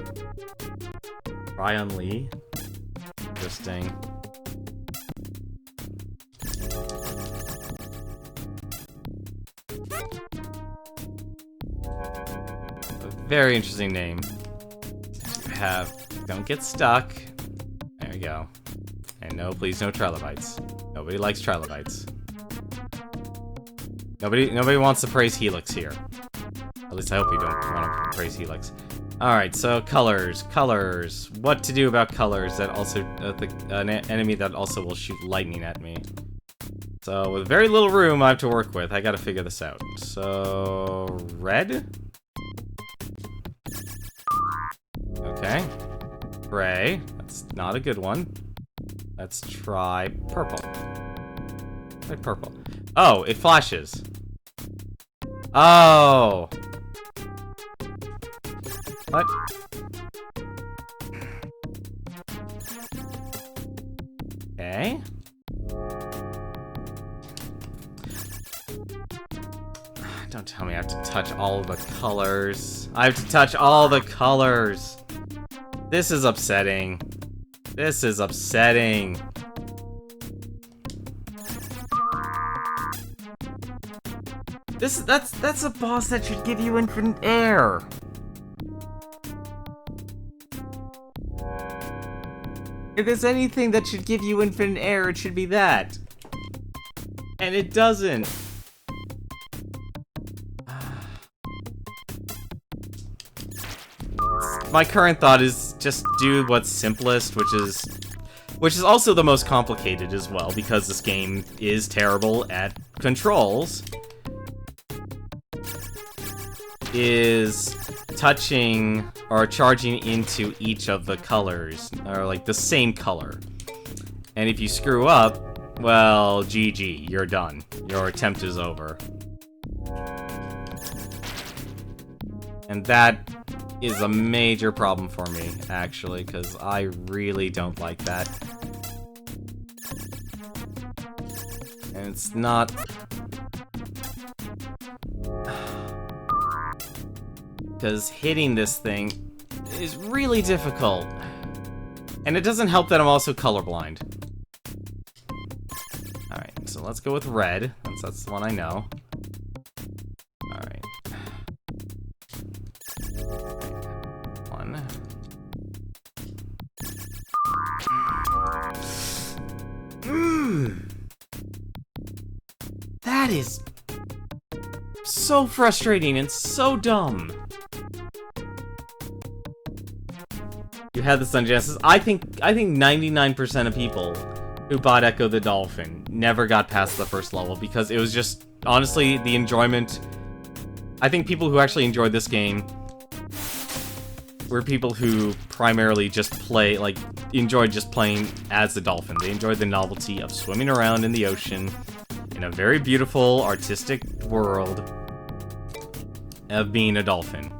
Try Unlee. Interesting. A very interesting name. Don't get stuck. There we go. And no, please, no trilobites. Nobody likes trilobites. Nobody wants to praise Helix here. At least I hope you don't want to praise Helix. Alright, so colors. Colors. What to do about colors that also... an enemy that also will shoot lightning at me. So, with very little room I have to work with, I gotta figure this out. So... red? Okay. Gray. That's not a good one. Let's try purple. Try purple. Oh, it flashes. Oh! What? Okay. Don't tell me I have to touch all the colors. I have to touch all the colors. This is upsetting. This is upsetting. That's a boss that should give you infinite air. If there's anything that should give you infinite air, it should be that. And it doesn't. My current thought is just do what's simplest, which is also the most complicated as well, because this game is terrible at controls. Is touching or charging into each of the colors, or like the same color. And if you screw up, well, GG, you're done. Your attempt is over. And that is a major problem for me, actually, because I really don't like that. And it's not... because hitting this thing is really difficult. And it doesn't help that I'm also colorblind. Alright, so let's go with red, since that's the one I know. Alright. One. That is so frustrating and so dumb. You had this on Genesis. I think 99% of people who bought Ecco the Dolphin never got past the first level because it was just, honestly, the enjoyment. I think people who actually enjoyed this game were people who primarily just enjoyed just playing as the dolphin. They enjoyed the novelty of swimming around in the ocean in a very beautiful, artistic world of being a dolphin.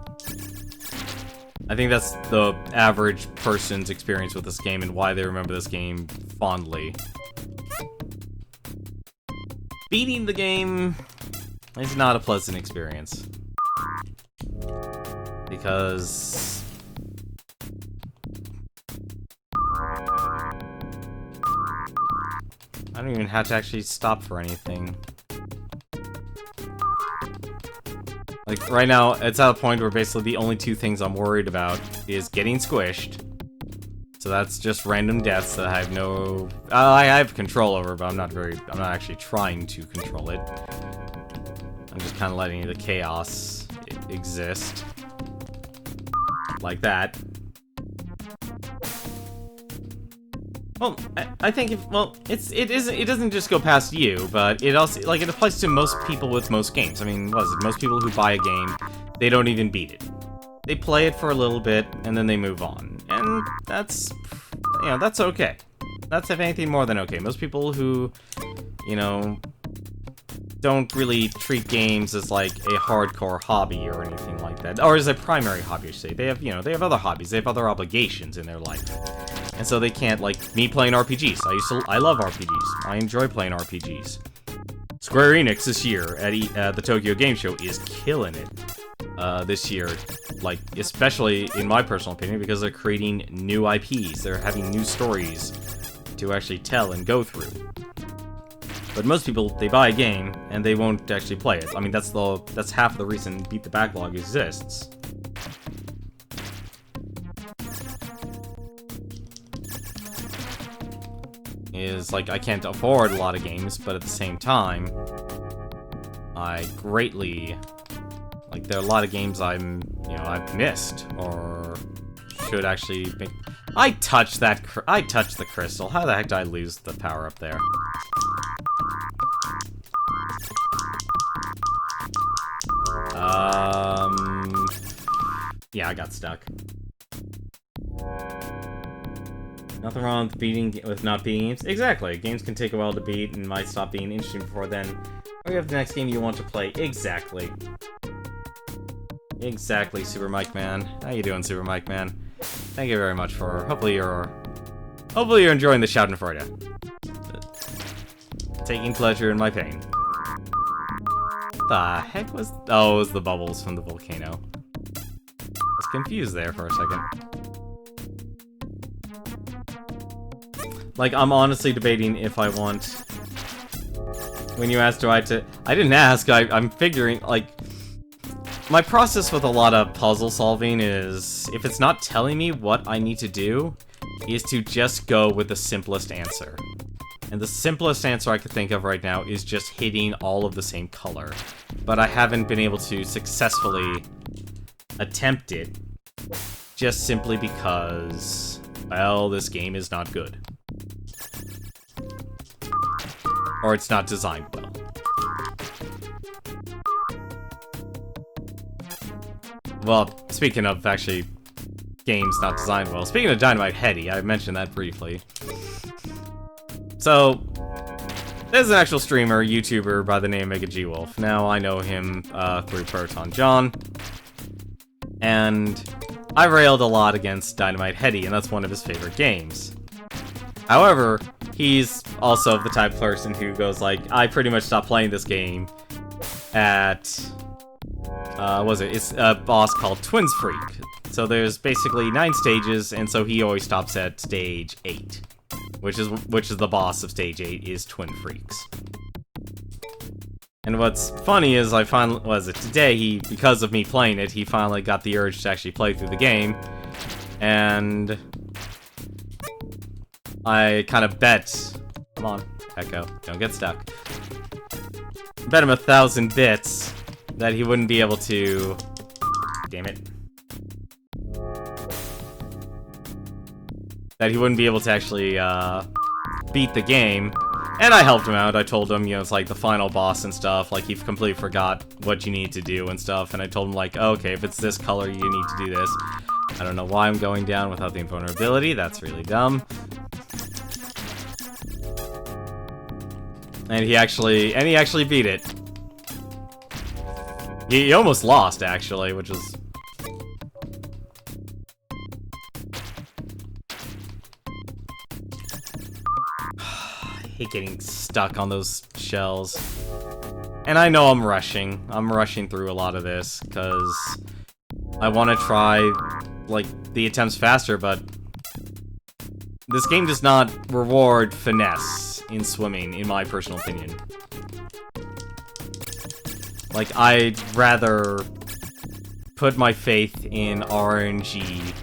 I think that's the average person's experience with this game and why they remember this game fondly. Beating the game is not a pleasant experience. Because... I don't even have to actually stop for anything. Like, right now, it's at a point where basically the only two things I'm worried about is getting squished. So that's just random deaths that I have no... I have control over, but I'm not actually trying to control it. I'm just kind of letting the chaos exist. Like that. Well, I think it doesn't just go past you, but it also, like, it applies to most people with most games. I mean, what is it? Most people who buy a game, they don't even beat it. They play it for a little bit, and then they move on. And that's, you know, that's okay. That's, if anything, more than okay. Most people who, you know, don't really treat games as, like, a hardcore hobby or anything like that. Or as a primary hobby, I should say. They have, you know, they have other hobbies. They have other obligations in their life. And so they can't, like, me playing RPGs. I love RPGs. I enjoy playing RPGs. Square Enix this year at the Tokyo Game Show is killing it this year. Like, especially in my personal opinion, because they're creating new IPs. They're having new stories to actually tell and go through. But most people, they buy a game and they won't actually play it. I mean, that's half the reason Beat the Backlog exists. Is, like, I can't afford a lot of games, but at the same time, I greatly, like, there are a lot of games I've missed, or should actually make... I touched the crystal. How the heck did I lose the power up there? Yeah, I got stuck. Nothing wrong with not beating games. Exactly. Games can take a while to beat and might stop being interesting before then. Or you have the next game you want to play. Exactly. Exactly, Super Mike Man. How you doing, Super Mike Man? Thank you very much for... Hopefully you're enjoying the Schadenfreude. Taking pleasure in my pain. The heck was... Oh, it was the bubbles from the volcano. I was confused there for a second. Like, I'm honestly debating if I want... When you asked, I didn't ask, I'm figuring, like... My process with a lot of puzzle solving is, if it's not telling me what I need to do, is to just go with the simplest answer. And the simplest answer I could think of right now is just hitting all of the same color. But I haven't been able to successfully attempt it, just simply because, well, this game is not good. Or it's not designed well. Well, speaking of, actually, games not designed well. Speaking of Dynamite Heady, I mentioned that briefly. So, there's an actual streamer, YouTuber by the name Mega G Wolf. Now, I know him through Proton John. And I railed a lot against Dynamite Heady, and that's one of his favorite games. However, he's also the type of person who goes like, I pretty much stopped playing this game at... It's a boss called Twins Freak. So there's basically 9 stages, and so he always stops at stage 8. Which is the boss of stage 8, is Twin Freaks. And what's funny is today, because of me playing it, he finally got the urge to actually play through the game. And... I kind of bet... Come on, Ecco, don't get stuck. Bet him 1,000 bits that he wouldn't be able to... Damn it. That he wouldn't be able to actually, beat the game. And I helped him out. I told him, it's like the final boss and stuff. Like, he completely forgot what you need to do and stuff. And I told him, like, oh, okay, if it's this color, you need to do this. I don't know why I'm going down without the invulnerability. That's really dumb. And he actually beat it. He almost lost, actually, which is... I hate getting stuck on those shells. And I know I'm rushing. I'm rushing through a lot of this, because I want to try, like, the attempts faster, but this game does not reward finesse in swimming, in my personal opinion. Like, I'd rather put my faith in RNG.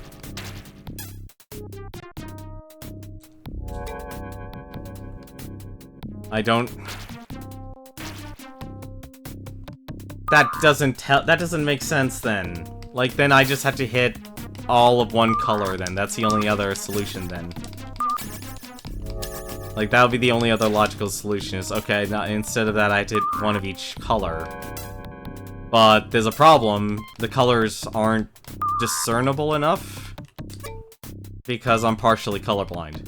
I don't... That doesn't make sense then. Like, then I just have to hit all of one color then. That's the only other solution then. Like, that would be the only other logical solution is, okay, now, instead of that I hit one of each color. But there's a problem. The colors aren't discernible enough because I'm partially colorblind.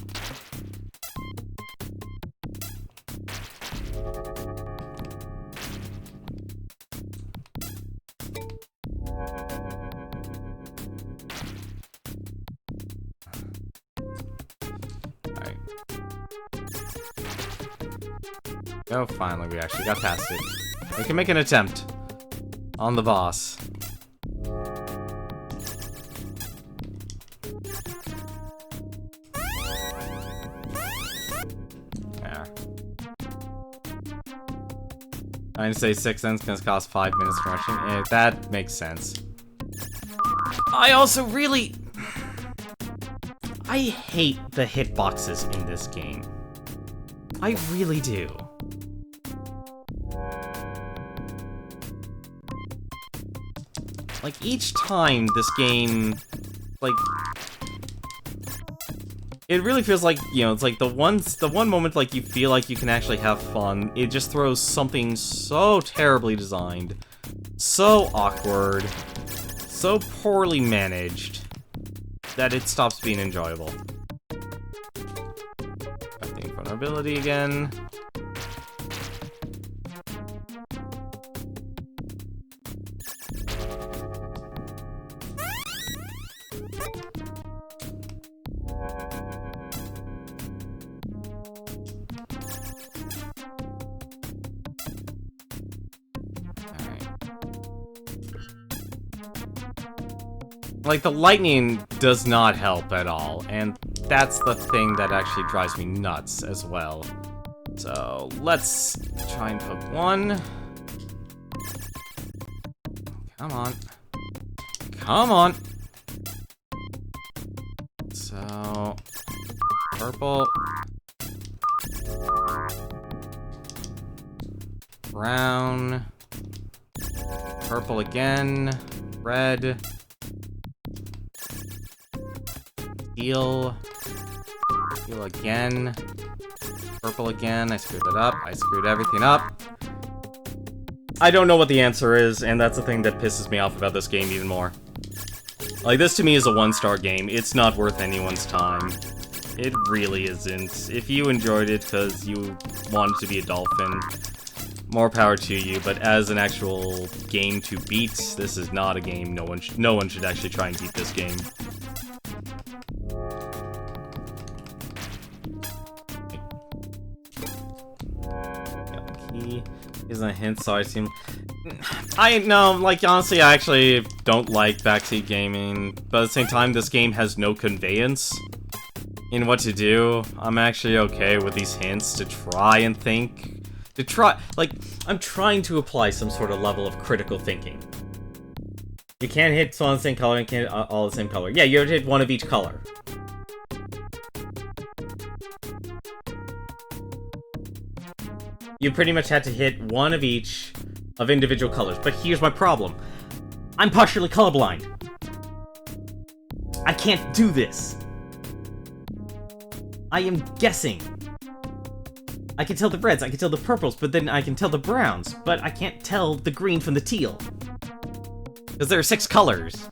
Alright. Oh, finally, we actually got past it. We can make an attempt on the boss. Yeah. I didn't say 6 cents gonna cost 5 minutes for rushing. Yeah, that makes sense. I also really... I hate the hitboxes in this game. I really do. like, each time this game, like, it really feels like, you know, it's like the one moment, like, you feel like you can actually have fun, it just throws something so terribly designed, so awkward, so poorly managed, that it stops being enjoyable. Got the invulnerability again. Like, the lightning does not help at all, and that's the thing that actually drives me nuts as well. So, let's try and put one. Come on. Come on! So, purple. Brown. Purple again. Red. Teal again, purple again, I screwed it up, I screwed everything up. I don't know what the answer is, and that's the thing that pisses me off about this game even more. Like, this to me is a 1-star game, it's not worth anyone's time. It really isn't. If you enjoyed it because you wanted to be a dolphin, more power to you, but as an actual game to beat, this is not a game no one should actually try and beat this game. Isn't a hint, so I seem... no, like, honestly, I actually don't like backseat gaming, but at the same time, this game has no conveyance in what to do. I'm actually okay with these hints to try and think. Like, I'm trying to apply some sort of level of critical thinking. You can't hit all the same color and can't hit all the same color. Yeah, you have to hit one of each color. You pretty much had to hit one of each of individual colors. But here's my problem. I'm partially colorblind. I can't do this. I am guessing. I can tell the reds, I can tell the purples, but then I can tell the browns. But I can't tell the green from the teal. Because there are 6 colors.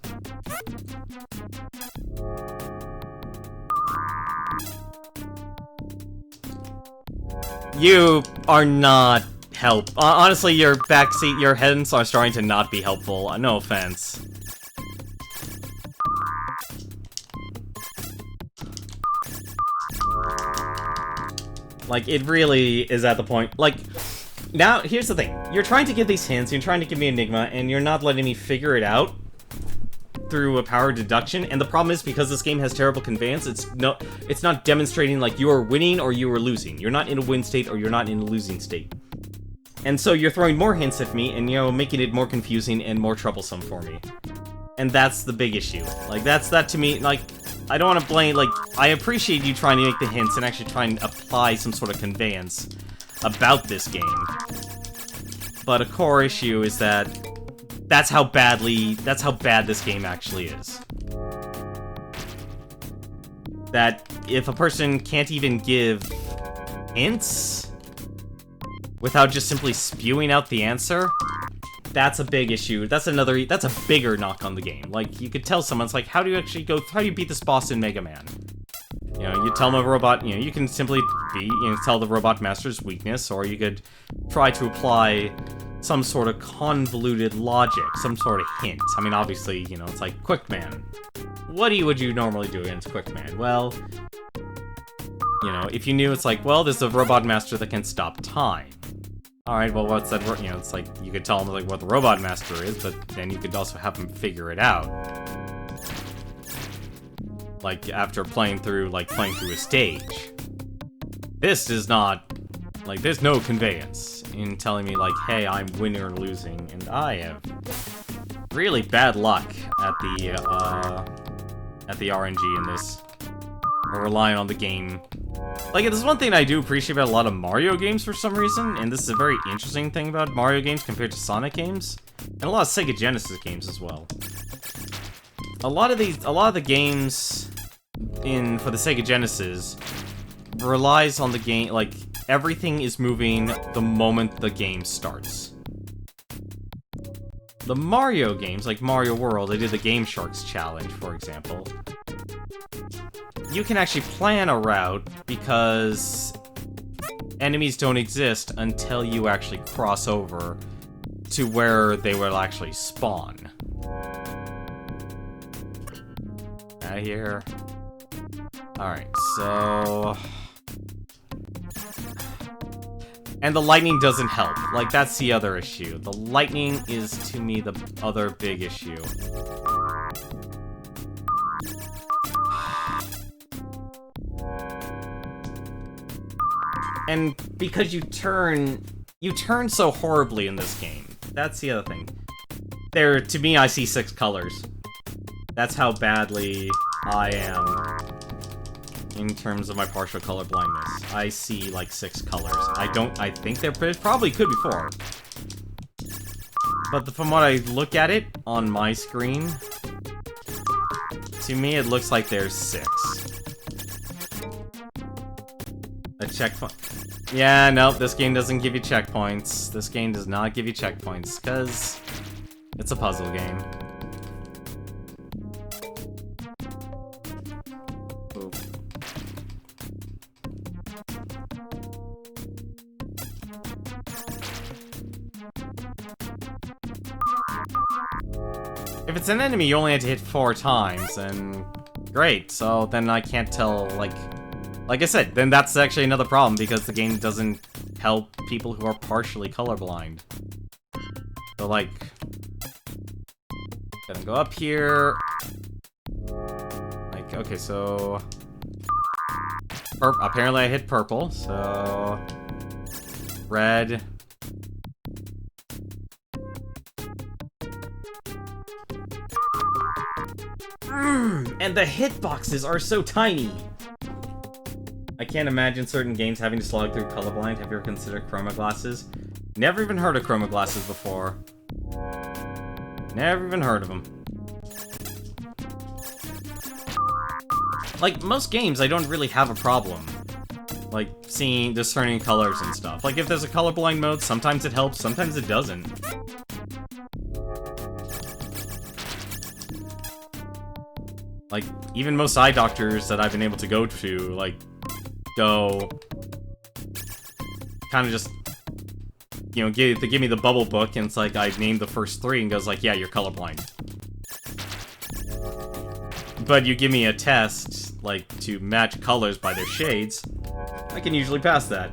You are not help. Honestly, your backseat, your hints are starting to not be helpful. No offense. Like, it really is at the point. Like, now, here's the thing. You're trying to give these hints, you're trying to give me Enigma, and you're not letting me figure it out through a power deduction, and the problem is because this game has terrible conveyance, it's not demonstrating like you are winning or you are losing. You're not in a win state or you're not in a losing state. And so you're throwing more hints at me and, you know, making it more confusing and more troublesome for me. And that's the big issue. Like, that to me, like, I don't want to blame, like, I appreciate you trying to make the hints and actually trying to apply some sort of conveyance about this game. But a core issue is that that's how bad this game actually is. That if a person can't even give hints without just simply spewing out the answer, that's a big issue. That's a bigger knock on the game. Like, you could tell someone, it's like, how do you beat this boss in Mega Man? You know, you tell them a robot, you know, you can simply tell the robot master's weakness, or you could try to apply some sort of convoluted logic, some sort of hint. I mean, obviously, you know, it's like Quickman. What would you normally do against Quickman? Well, you know, if you knew, it's like, well, there's a robot master that can stop time. Alright, well, what's that? You know, it's like, you could tell them, like, what the robot master is, but then you could also have them figure it out. Like, after playing through a stage. This is not, like, there's no conveyance in telling me, like, hey, I'm winning or losing, and I have really bad luck at the RNG in this. We're relying on the game Like, this is one thing I do appreciate about a lot of Mario games for some reason, and this is a very interesting thing about Mario games compared to Sonic games, and a lot of Sega Genesis games as well. A lot of the games for the Sega Genesis relies on the game, like, everything is moving the moment the game starts. The Mario games, like Mario World, they did the Game Sharks challenge, for example. You can actually plan a route because enemies don't exist until you actually cross over to where they will actually spawn. Out of here. Alright, so... And the lightning doesn't help. Like, that's the other issue. The lightning is, to me, the other big issue. And because you turn so horribly in this game. That's the other thing. To me, I see 6 colors. That's how badly I am in terms of my partial color blindness. I see, like, 6 colors. I think there probably could be 4. But from what I look at it on my screen, to me it looks like there's 6. A checkpoint. Yeah, nope, this game doesn't give you checkpoints. This game does not give you checkpoints, because it's a puzzle game. Oop. If it's an enemy, you only have to hit 4 times, and great, so then I can't tell, like I said, then that's actually another problem, because the game doesn't help people who are partially colorblind. So, like, gonna go up here. Like, okay, so... apparently I hit purple, so... Red. And the hitboxes are so tiny! I can't imagine certain games having to slog through colorblind. Have you ever considered chroma glasses? Never even heard of chroma glasses before. Never even heard of them. Like, most games, I don't really have a problem. Like, discerning colors and stuff. Like, if there's a colorblind mode, sometimes it helps, sometimes it doesn't. Like, even most eye doctors that I've been able to go to, like, kind of just, you know, they give me the bubble book, and it's like, I named the first 3, and goes like, yeah, you're colorblind. But you give me a test, like, to match colors by their shades, I can usually pass that.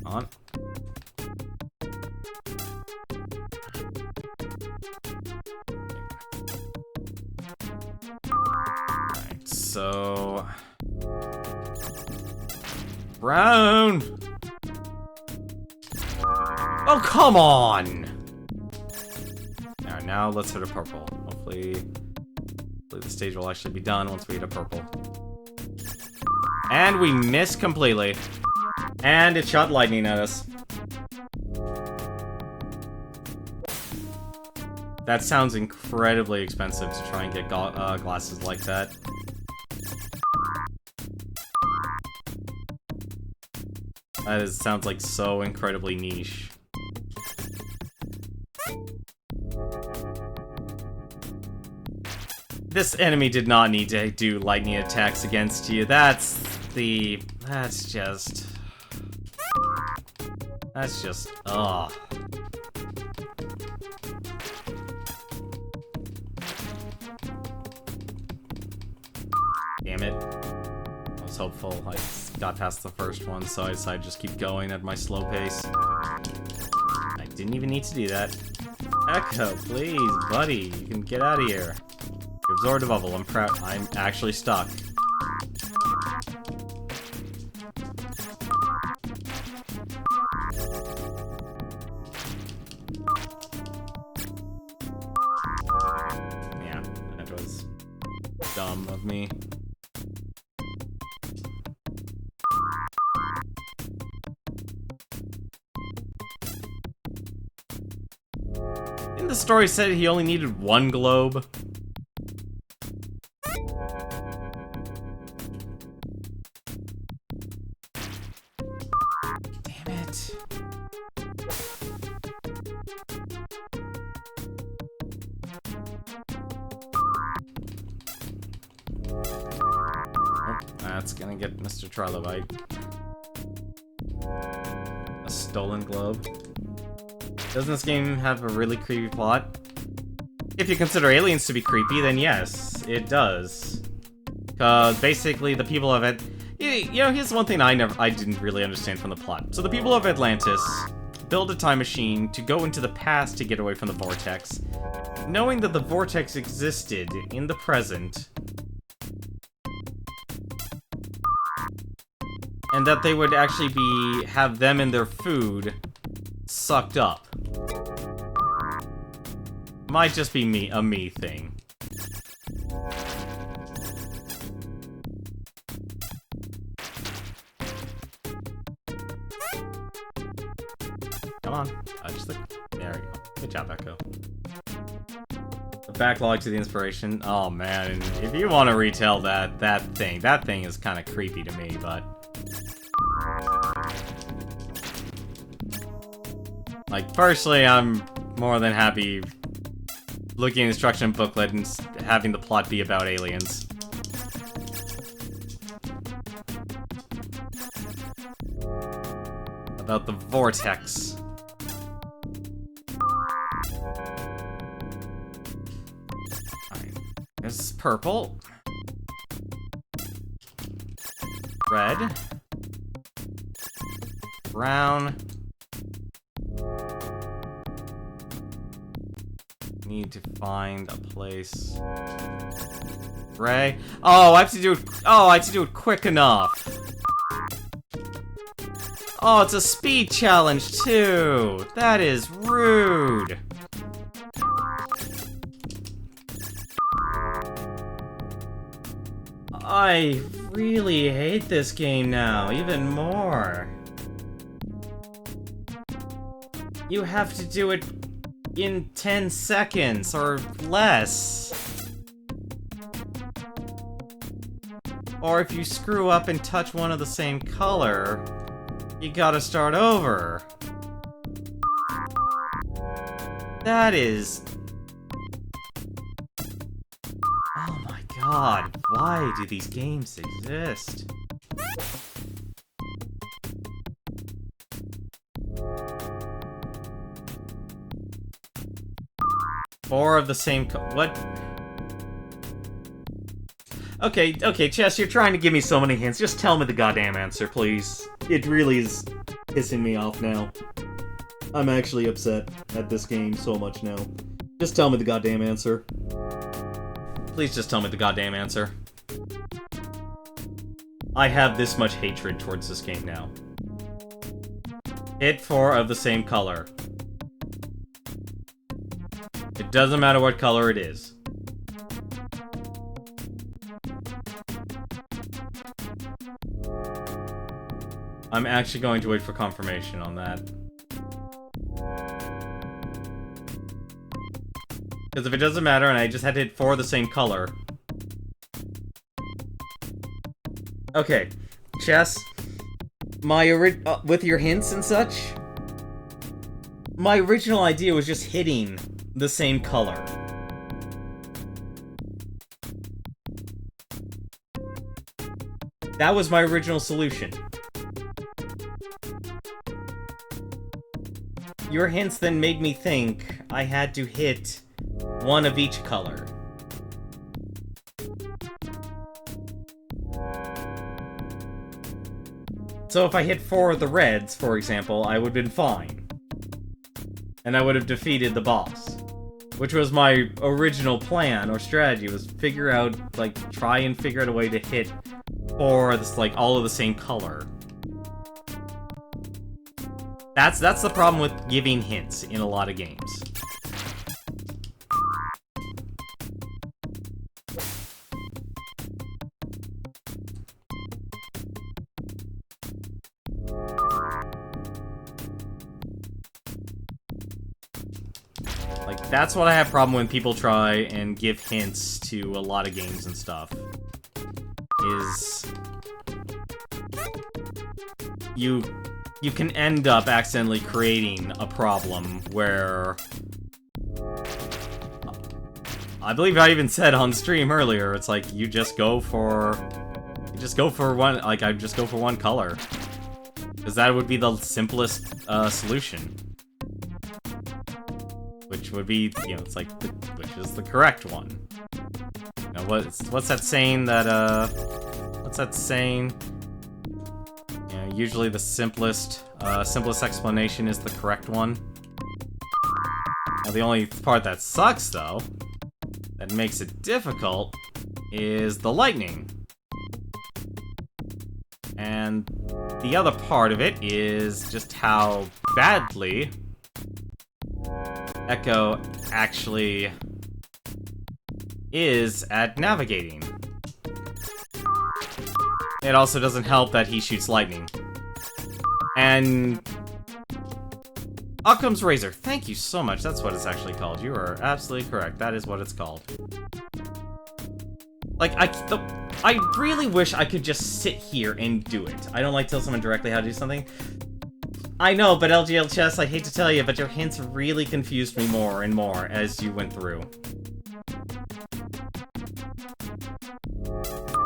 On. Alright, so... Brown! Oh, come on! Alright, now let's hit a purple. Hopefully the stage will actually be done once we hit a purple. And we missed completely. And it shot lightning at us. That sounds incredibly expensive to try and get glasses like that. Sounds like so incredibly niche. This enemy did not need to do lightning attacks against you. That's just... ugh. Damn it. I was hopeful. I got past the first one, so I decided to just keep going at my slow pace. I didn't even need to do that. Ecco, please, buddy. You can get out of here. You absorbed a bubble. I'm proud. I'm actually stuck. Yeah, that was dumb of me. story said he only needed one globe? Damn it. Oh, that's gonna get Mr. Trilobite. A stolen globe. Doesn't this game have a really creepy plot? If you consider aliens to be creepy, then yes, it does. Cause basically the people of it, you know, here's one thing I didn't really understand from the plot. So the people of Atlantis build a time machine to go into the past to get away from the vortex, knowing that the vortex existed in the present, and that they would actually have them and their food sucked up. Might just be a me thing. Come on, touch the... There we go. Good job, Ecco. The backlog to the inspiration. Oh man, and if you want to retell that thing is kind of creepy to me, but... Like, personally, I'm more than happy looking at the instruction booklet and having the plot be about aliens. About the vortex. Alright, this is purple. Red. Brown. Need to find a place. Gray. Oh, I have to do it. Oh, I have to do it quick enough. Oh, it's a speed challenge too. That is rude. I really hate this game now, even more. You have to do it in 10 seconds or less. Or if you screw up and touch one of the same color, you gotta start over. That is... Oh my god, why do these games exist? Four of the same what? Okay, Chess, you're trying to give me so many hints. Just tell me the goddamn answer, please. It really is pissing me off now. I'm actually upset at this game so much now. Just tell me the goddamn answer. Please just tell me the goddamn answer. I have this much hatred towards this game now. Hit four of the same color. It doesn't matter what color it is. I'm actually going to wait for confirmation on that. Because if it doesn't matter and I just had to hit four of the same color... Okay, Chess, with your hints and such, my original idea was just hitting the same color. That was my original solution. Your hints then made me think I had to hit one of each color. So if I hit four of the reds, for example, I would have been fine. And I would have defeated the boss. Which was my original plan or strategy, was try and figure out a way to hit four of this, all of the same color. That's the problem with giving hints in a lot of games. Like, that's what I have problem when people try and give hints to a lot of games and stuff. Is... You can end up accidentally creating a problem where... I believe I even said on stream earlier, it's like, you just go for one, like, I just go for one color. Because that would be the simplest, solution. Which would be, you know, it's like, which is the correct one. Now, what's that saying that, what's that saying? You know, usually the simplest explanation is the correct one. Now, the only part that sucks, though, that makes it difficult, is the lightning. And the other part of it is just how badly Ecco actually is at navigating. It also doesn't help that he shoots lightning. And... Occam's Razor, thank you so much. That's what it's actually called. You are absolutely correct. That is what it's called. Like, I really wish I could just sit here and do it. I don't like to tell someone directly how to do something. I know, but LGL Chess, I hate to tell you, but your hints really confused me more and more as you went through.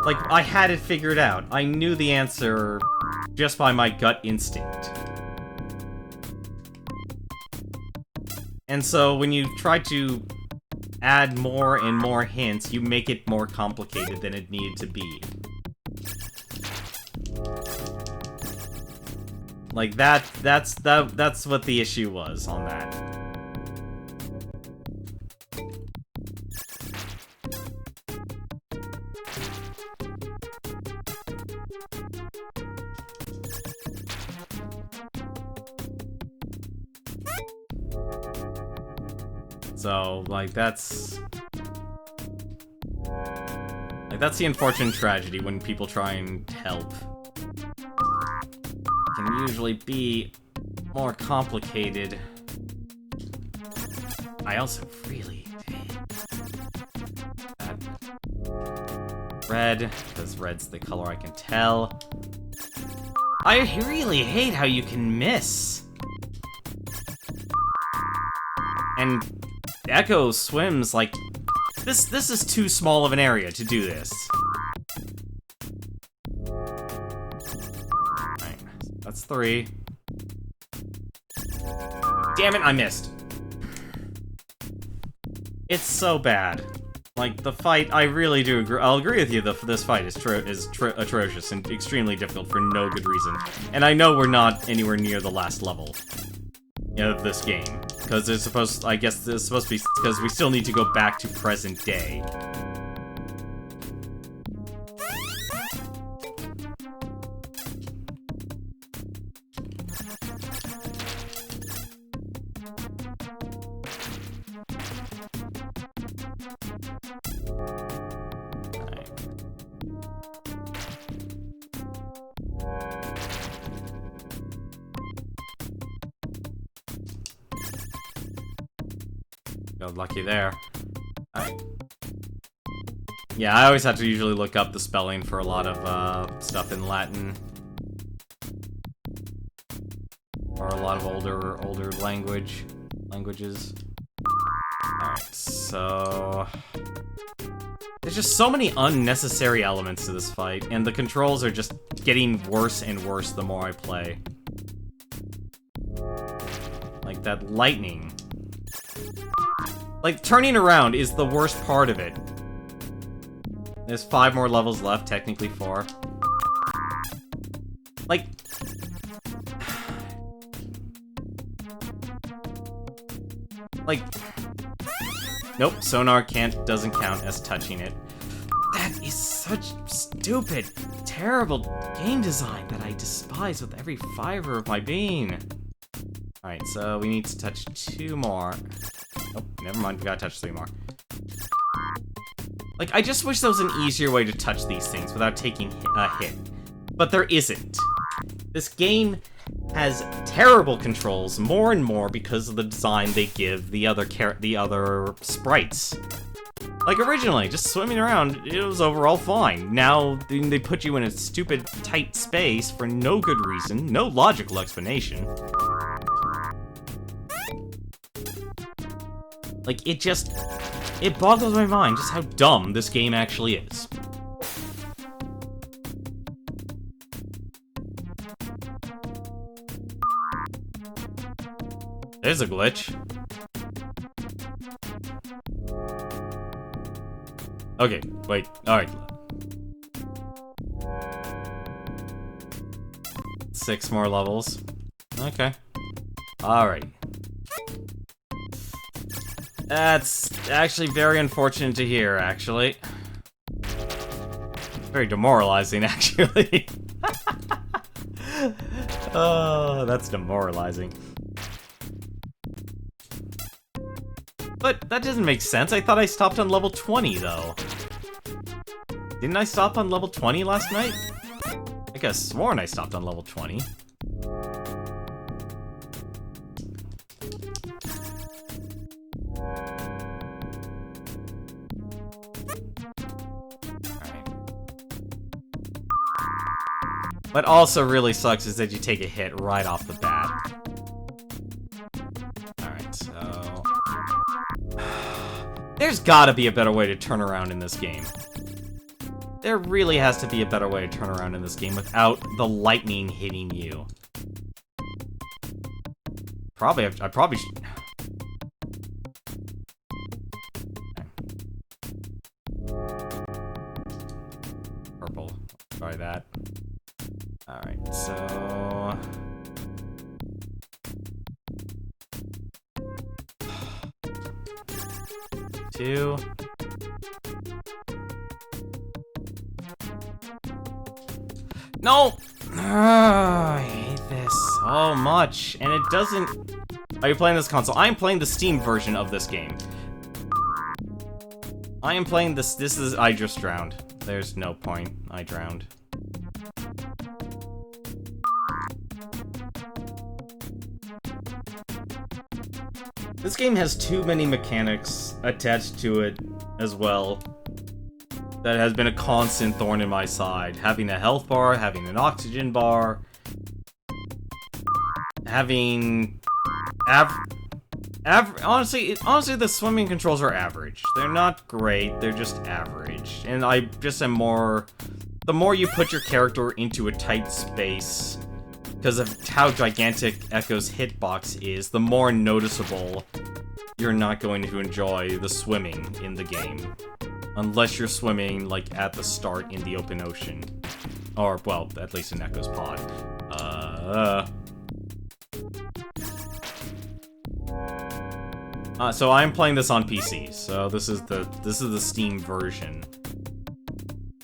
Like, I had it figured out. I knew the answer just by my gut instinct. And so, when you try to add more and more hints, you make it more complicated than it needed to be. Like, that's what the issue was on that. So, like, that's the unfortunate tragedy when people try and help. It can usually be more complicated. I also really hate that red, because red's the color I can tell. I really hate how you can miss. And Ecco swims like this is too small of an area to do this. Alright, that's 3. Damn it, I missed. It's so bad. Like, the fight, I really do agree. I'll agree with you, this fight is atrocious and extremely difficult for no good reason. And I know we're not anywhere near the last level of this game. Because it's supposed, I guess it's supposed to be, because we still need to go back to present day. Got lucky there. Alright. Yeah, I always have to usually look up the spelling for a lot of stuff in Latin. Or a lot of older languages. Alright, so... There's just so many unnecessary elements to this fight, and the controls are just getting worse and worse the more I play. Like that lightning. Like, turning around is the worst part of it. There's 5 more levels left, technically 4. Like... Like... Nope, sonar doesn't count as touching it. That is such stupid, terrible game design that I despise with every fiber of my being. Alright, so we need to touch 2 more. Oh, never mind, we gotta touch 3 more. Like, I just wish there was an easier way to touch these things without taking a hit. But there isn't. This game has terrible controls more and more because of the design they give the other sprites. Like, originally, just swimming around, it was overall fine. Now, they put you in a stupid, tight space for no good reason, no logical explanation. Like, it boggles my mind just how dumb this game actually is. There's a glitch. Okay, wait, alright. 6 more levels. Okay. Alright. That's actually very unfortunate to hear, actually. Very demoralizing, actually. Oh, that's demoralizing. But that doesn't make sense. I thought I stopped on level 20, though. Didn't I stop on level 20 last night? I could have sworn I stopped on level 20. What also really sucks is that you take a hit right off the bat. Alright, so... There's gotta be a better way to turn around in this game. There really has to be a better way to turn around in this game without the lightning hitting you. I probably should... Purple. Try that. Alright, so... Two. No! I hate this so much, and it doesn't... Are you playing this console? I'm playing the Steam version of this game. I am playing this... This is... I just drowned. There's no point. I drowned. This game has too many mechanics attached to it as well. That has been a constant thorn in my side. Having a health bar, having an oxygen bar, having... Honestly, the swimming controls are average. They're not great, they're just average. And I just am more... The more you put your character into a tight space, because of how gigantic Ecco's hitbox is, the more noticeable you're not going to enjoy the swimming in the game. Unless you're swimming, like, at the start in the open ocean. Or, well, at least in Ecco's pod. So I'm playing this on PC, so this is the Steam version.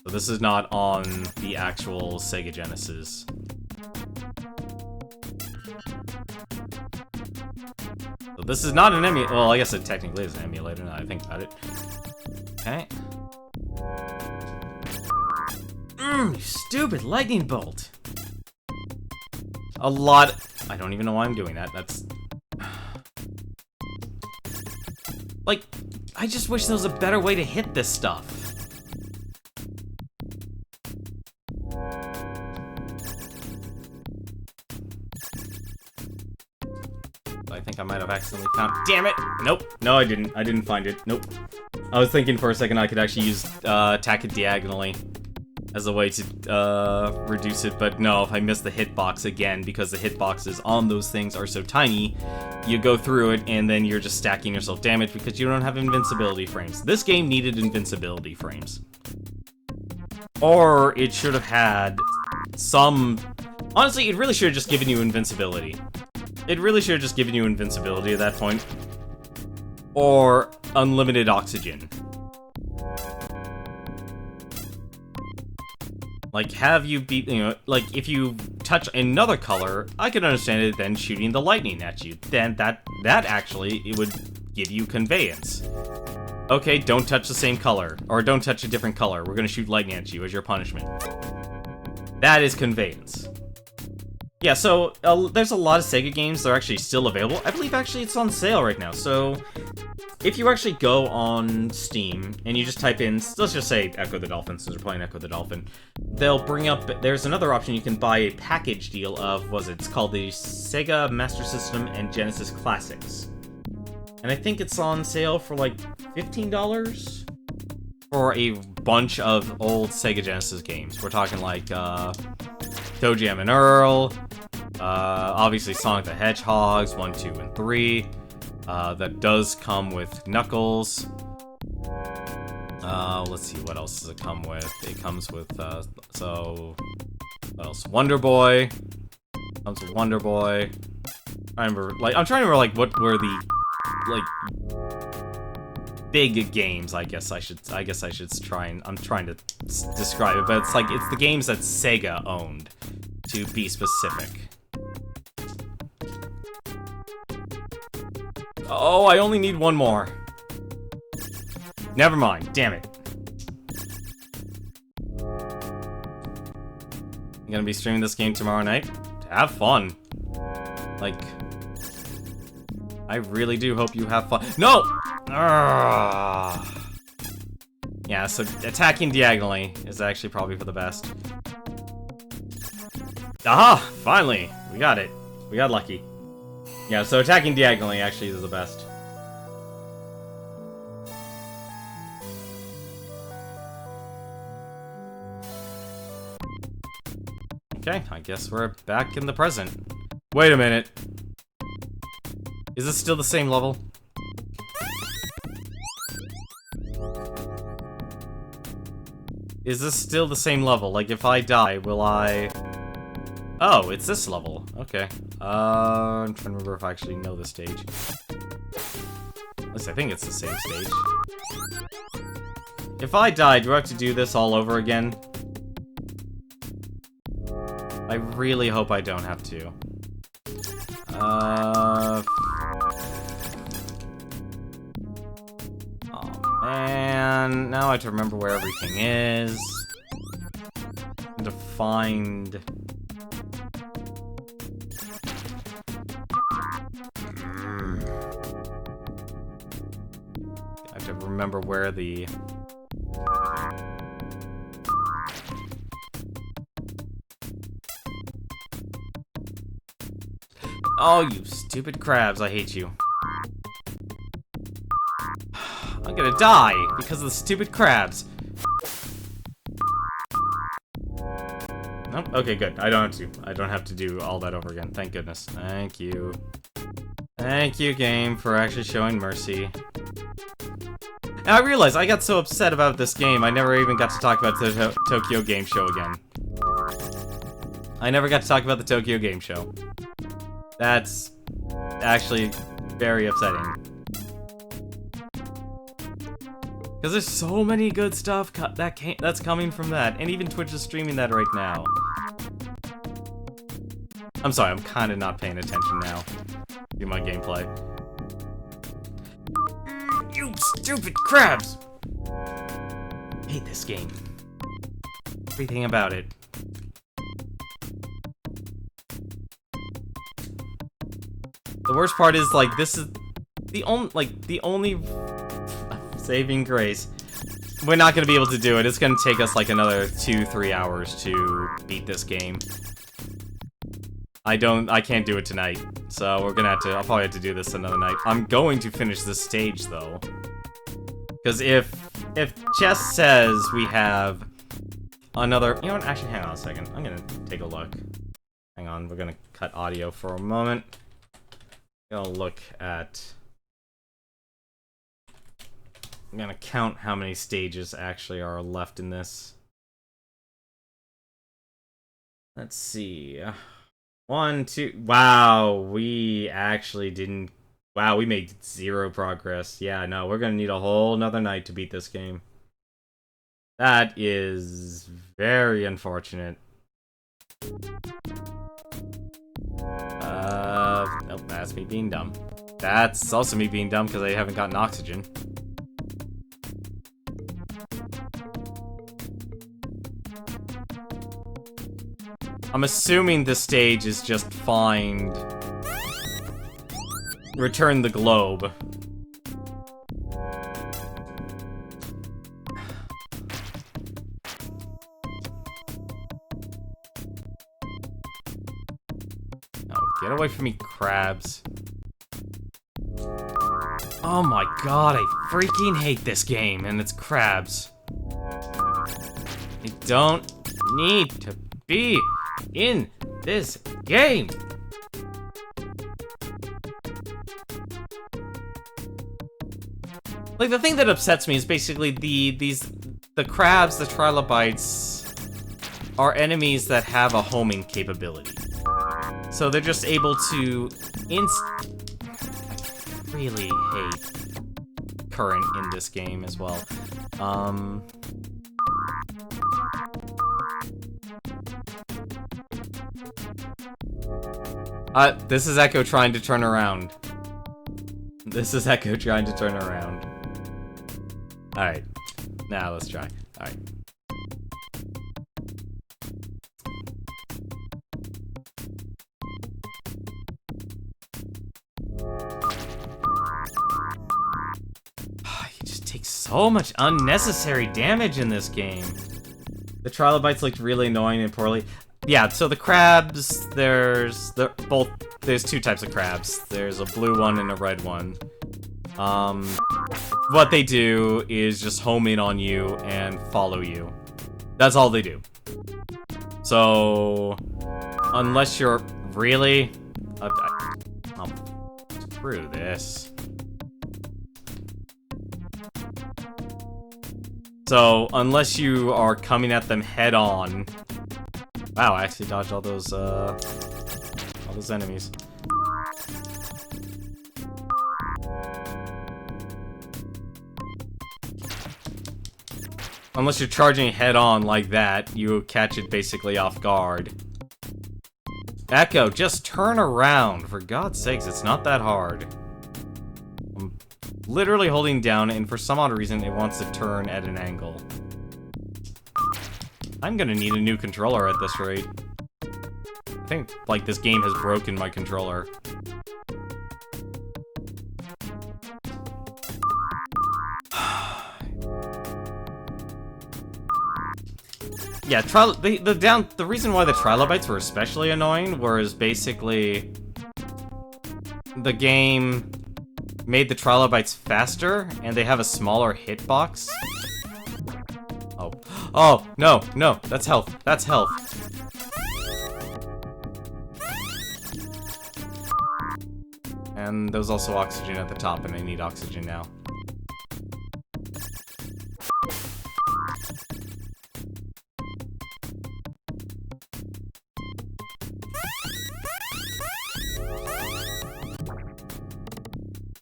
So this is not on the actual Sega Genesis. So this is not an emulator. Well, I guess it technically is an emulator now I think about it. Okay. You stupid lightning bolt. A lot. I don't even know why I'm doing that. That's... Like, I just wish there was a better way to hit this stuff. I think I might have accidentally found... Damn it! Nope. No, I didn't. I didn't find it. Nope. I was thinking for a second I could actually use attack it diagonally as a way to reduce it, but no, I missed the hitbox again because the hitboxes on those things are so tiny. You go through it and then you're just stacking yourself damage because you don't have invincibility frames. This game needed invincibility frames. Or it should have had some... Honestly, it really should have just given you invincibility. It really should have just given you invincibility at that point. Or unlimited oxygen. Like, have you beat, you know, like, if you touch another color, I could understand it then shooting the lightning at you. Then that actually, it would give you conveyance. Okay, don't touch the same color, or don't touch a different color. We're gonna shoot lightning at you as your punishment. That is conveyance. Yeah, so there's a lot of Sega games that are actually still available. I believe actually it's on sale right now. So if you actually go on Steam and you just type in, let's just say Ecco the Dolphin, since we're playing Ecco the Dolphin, they'll bring up, there's another option, you can buy a package deal of, it's called the Sega Master System and Genesis Classics. And I think it's on sale for like $15 for a bunch of old Sega Genesis games. We're talking like Toe Jam and Earl, obviously Sonic the Hedgehogs 1, 2, and 3. That does come with Knuckles. Let's see, what else does it come with? It comes with, so... What else? Wonder Boy. Comes with Wonder Boy. I'm trying to remember, like, what were the, like, big games, I guess I should try and, I'm trying to describe it, but it's like, it's the games that Sega owned, to be specific. Oh, I only need one more. Never mind, damn it. I'm gonna be streaming this game tomorrow night. Have fun. Like, I really do hope you have fun. No! Yeah, so attacking diagonally is actually probably for the best. Aha! Finally! We got it. We got lucky. Yeah, so attacking diagonally actually is the best. Okay, I guess we're back in the present. Wait a minute. Is this still the same level? Is this still the same level? Like, if I die, will I... Oh, it's this level. Okay. I'm trying to remember if I actually know the stage. At least I think it's the same stage. If I die, do I have to do this all over again? I really hope I don't have to. Oh man, now I have to remember where everything is. And to find... I have to remember where the... Oh, you stupid crabs, I hate you. I'm gonna die because of the stupid crabs. Nope, okay, good. I don't have to do all that over again. Thank goodness. Thank you. Thank you, game, for actually showing mercy. Now, I realized I got so upset about this game, I never even got to talk about the Tokyo Game Show again. I never got to talk about the Tokyo Game Show. That's actually very upsetting. Because there's so many good stuff that's coming from that, and even Twitch is streaming that right now. I'm sorry, I'm kind of not paying attention now to my gameplay. You stupid crabs! I hate this game. Everything about it. The worst part is, like, this is the only saving grace. We're not gonna be able to do it. It's gonna take us like another 2-3 hours to beat this game. I can't do it tonight, so I'll probably have to do this another night. I'm going to finish this stage though, because if chess says we have another, you know what? Actually, hang on a second. I'm gonna take a look. Hang on, we're gonna cut audio for a moment. I'm gonna count how many stages actually are left in this. Let's see. 1, 2. Wow, we actually didn't. Wow, we made 0 progress. Yeah, no, we're gonna need a whole nother night to beat this game. That is very unfortunate. Nope, that's me being dumb. That's also me being dumb because I haven't gotten oxygen. I'm assuming the stage is just find... Return the globe. Oh, get away from me, crabs. Oh my god, I freaking hate this game and its crabs. I don't need to be in this game. Like, the thing that upsets me is basically the crabs, the trilobites, are enemies that have a homing capability. So they're just able to I really hate current in this game as well. This is Ecco trying to turn around. This is Ecco trying to turn around. Alright. Now let's try. Alright. You just take so much unnecessary damage in this game. The trilobites looked really annoying and poorly. Yeah, so the crabs, there's two types of crabs. There's a blue one and a red one. What they do is just home in on you and follow you. That's all they do. So, unless you're really... screw this. So, unless you are coming at them head on... Wow, I actually dodged all those enemies. Unless you're charging head on like that, you catch it basically off guard. Ecco, just turn around. For God's sakes, it's not that hard. I'm literally holding down, and for some odd reason, it wants to turn at an angle. I'm gonna need a new controller at this rate. I think, like, this game has broken my controller. Yeah, the reason why the trilobites were especially annoying was basically the game made the trilobites faster, and they have a smaller hitbox. Oh, no, that's health. That's health. And there's also oxygen at the top, and I need oxygen now.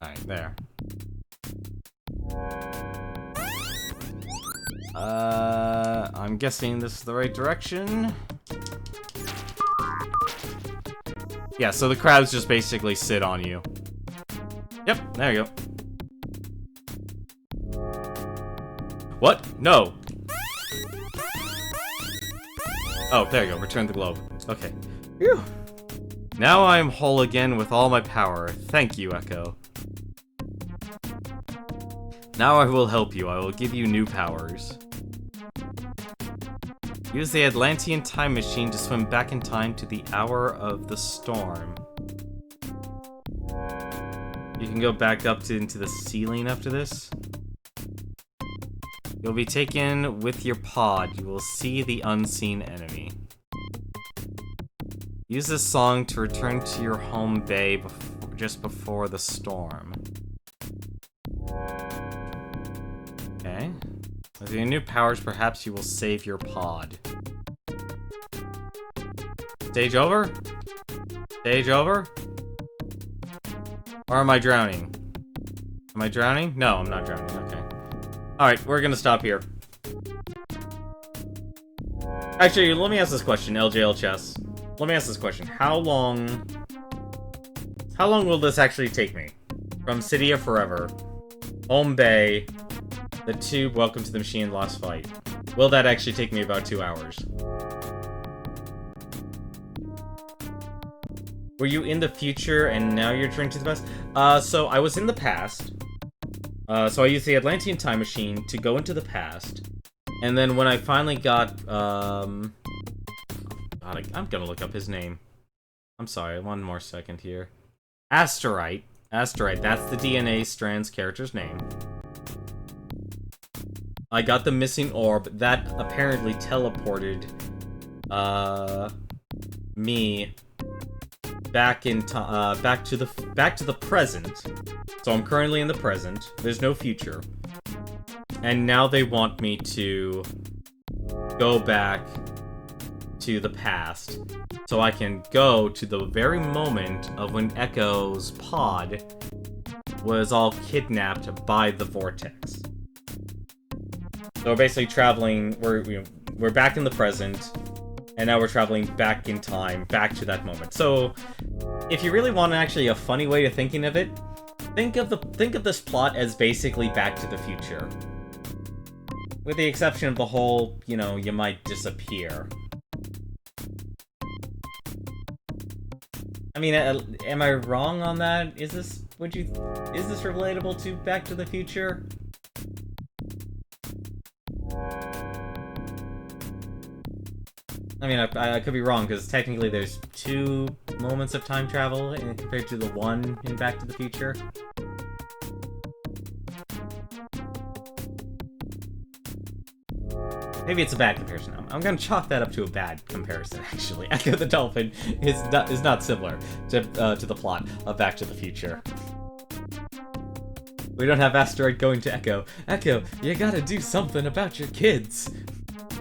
Alright, there. I'm guessing this is the right direction. Yeah, so the crabs just basically sit on you. Yep, there you go. What? No. Oh, there you go. Return the globe. Okay. Phew. Now I'm whole again with all my power. Thank you, Ecco. Now I will help you. I will give you new powers. Use the Atlantean time machine to swim back in time to the hour of the storm. You can go back up into the ceiling after this. You'll be taken with your pod. You will see the unseen enemy. Use this song to return to your home bay just before the storm. Okay. With your new powers, perhaps you will save your pod. Stage over? Stage over? Or am I drowning? Am I drowning? No, I'm not drowning. Okay. Alright, we're gonna stop here. Actually, let me ask this question, LJL Chess. Let me ask this question. How long will this actually take me? From City of Forever, Home Bay, the Tube, Welcome to the Machine, Lost Fight. Will that actually take me about 2 hours? Were you in the future and now you're returning to the past? So I was in the past. So I used the Atlantean time machine to go into the past. And then when I finally got, God, I'm gonna look up his name. I'm sorry, one more second here. Asterite. Asterite, that's the DNA Strands character's name. I got the missing orb that apparently teleported, me back in back to the present. So I'm currently in the present. There's no future. And now they want me to go back to the past so I can go to the very moment of when Ecco's pod was all kidnapped by the vortex. So we're basically traveling, we're back in the present, and now we're traveling back in time, back to that moment. So if you really want actually a funny way of thinking of it, think of this plot as basically Back to the Future. With the exception of the whole, you know, you might disappear. I mean, am I wrong on that? Is this relatable to Back to the Future? I mean, I could be wrong, because technically there's 2 moments of time travel compared to the 1 in Back to the Future. Maybe it's a bad comparison. I'm gonna chalk that up to a bad comparison, actually. Ecco the Dolphin is not similar to the plot of Back to the Future. We don't have Asteroid going to Ecco. Ecco, you gotta do something about your kids.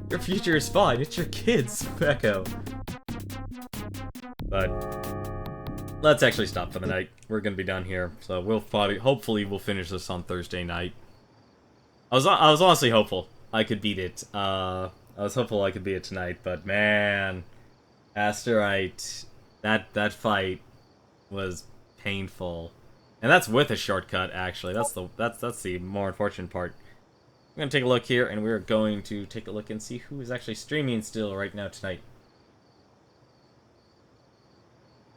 Your future is fine, it's your kids, Ecco. But let's actually stop for the night. We're gonna be done here, so hopefully we'll finish this on Thursday night. I was honestly hopeful I could beat it. I was hopeful I could beat it tonight, but man, Asterite, that fight was painful, and that's with a shortcut. Actually, that's the more unfortunate part. We're gonna take a look here, and we're going to take a look and see who is actually streaming still right now tonight.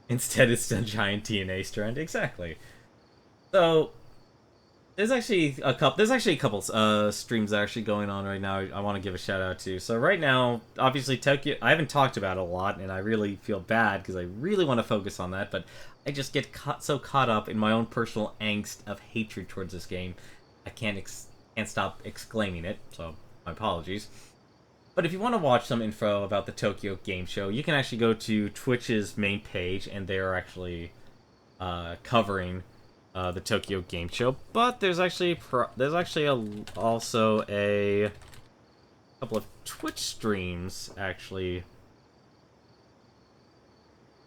Instead, it's a giant TNA strand. Exactly. So there's actually a couple streams actually going on right now. I want to give a shout out to. So right now, obviously Tokyo. I haven't talked about it a lot, and I really feel bad because I really want to focus on that, but I just get so caught up in my own personal angst of hatred towards this game. I can't stop exclaiming it, so my apologies. But if you want to watch some info about the Tokyo Game Show, you can actually go to Twitch's main page, and they are actually covering the Tokyo Game Show. But there's actually also a couple of Twitch streams actually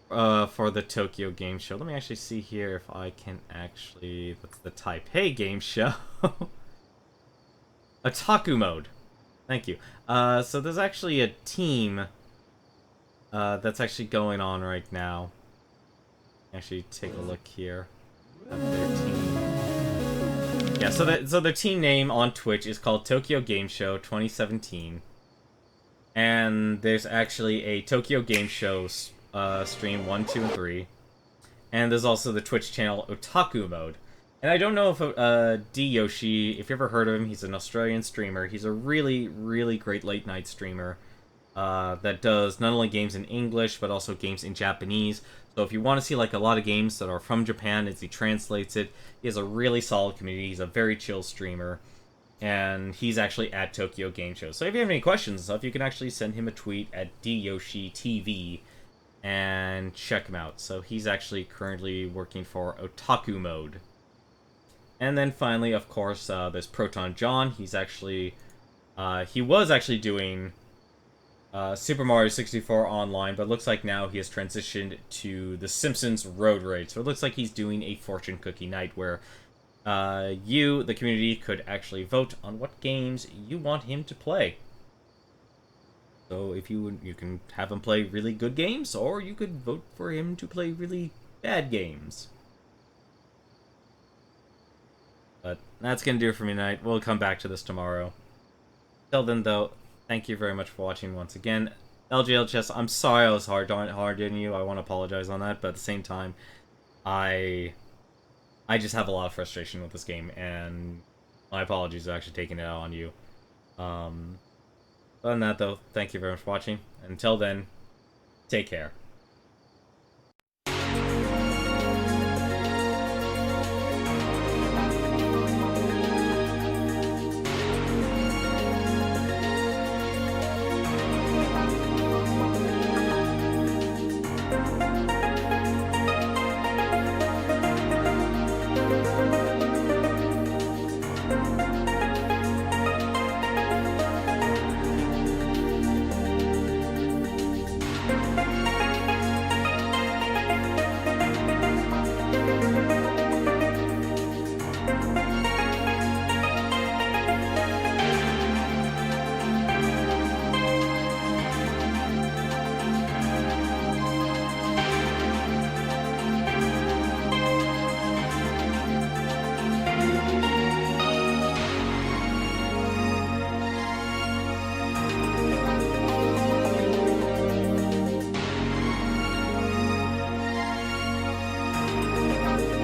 for the Tokyo Game Show. Let me actually see here if I can actually. What's the type? Hey, Game Show. Otaku mode. Thank you. So there's actually a team that's actually going on right now. Actually, take a look here at their team. Yeah, so their team name on Twitch is called Tokyo Game Show 2017, and there's actually a Tokyo Game Show stream 1, 2, and 3, and there's also the Twitch channel Otaku Mode. And I don't know if D Yoshi, if you ever heard of him, he's an Australian streamer. He's a really, really great late night streamer that does not only games in English, but also games in Japanese. So if you want to see like a lot of games that are from Japan as he translates it, he has a really solid community. He's a very chill streamer. And he's actually at Tokyo Game Show. So if you have any questions and stuff, you can actually send him a tweet at DYoshiTV and check him out. So he's actually currently working for Otaku Mode. And then finally, of course, there's Proton John. He's actually, he was actually doing Super Mario 64 online, but it looks like now he has transitioned to The Simpsons Road Rage. So it looks like he's doing a fortune cookie night where you, the community, could actually vote on what games you want him to play. So if you can have him play really good games, or you could vote for him to play really bad games. But that's going to do it for me tonight. We'll come back to this tomorrow. Till then, though, thank you very much for watching once again. LGLHS, I'm sorry I was hard on you. I want to apologize on that, but at the same time, I just have a lot of frustration with this game, and my apologies for actually taking it out on you. Other than that, though, thank you very much for watching. Until then, take care.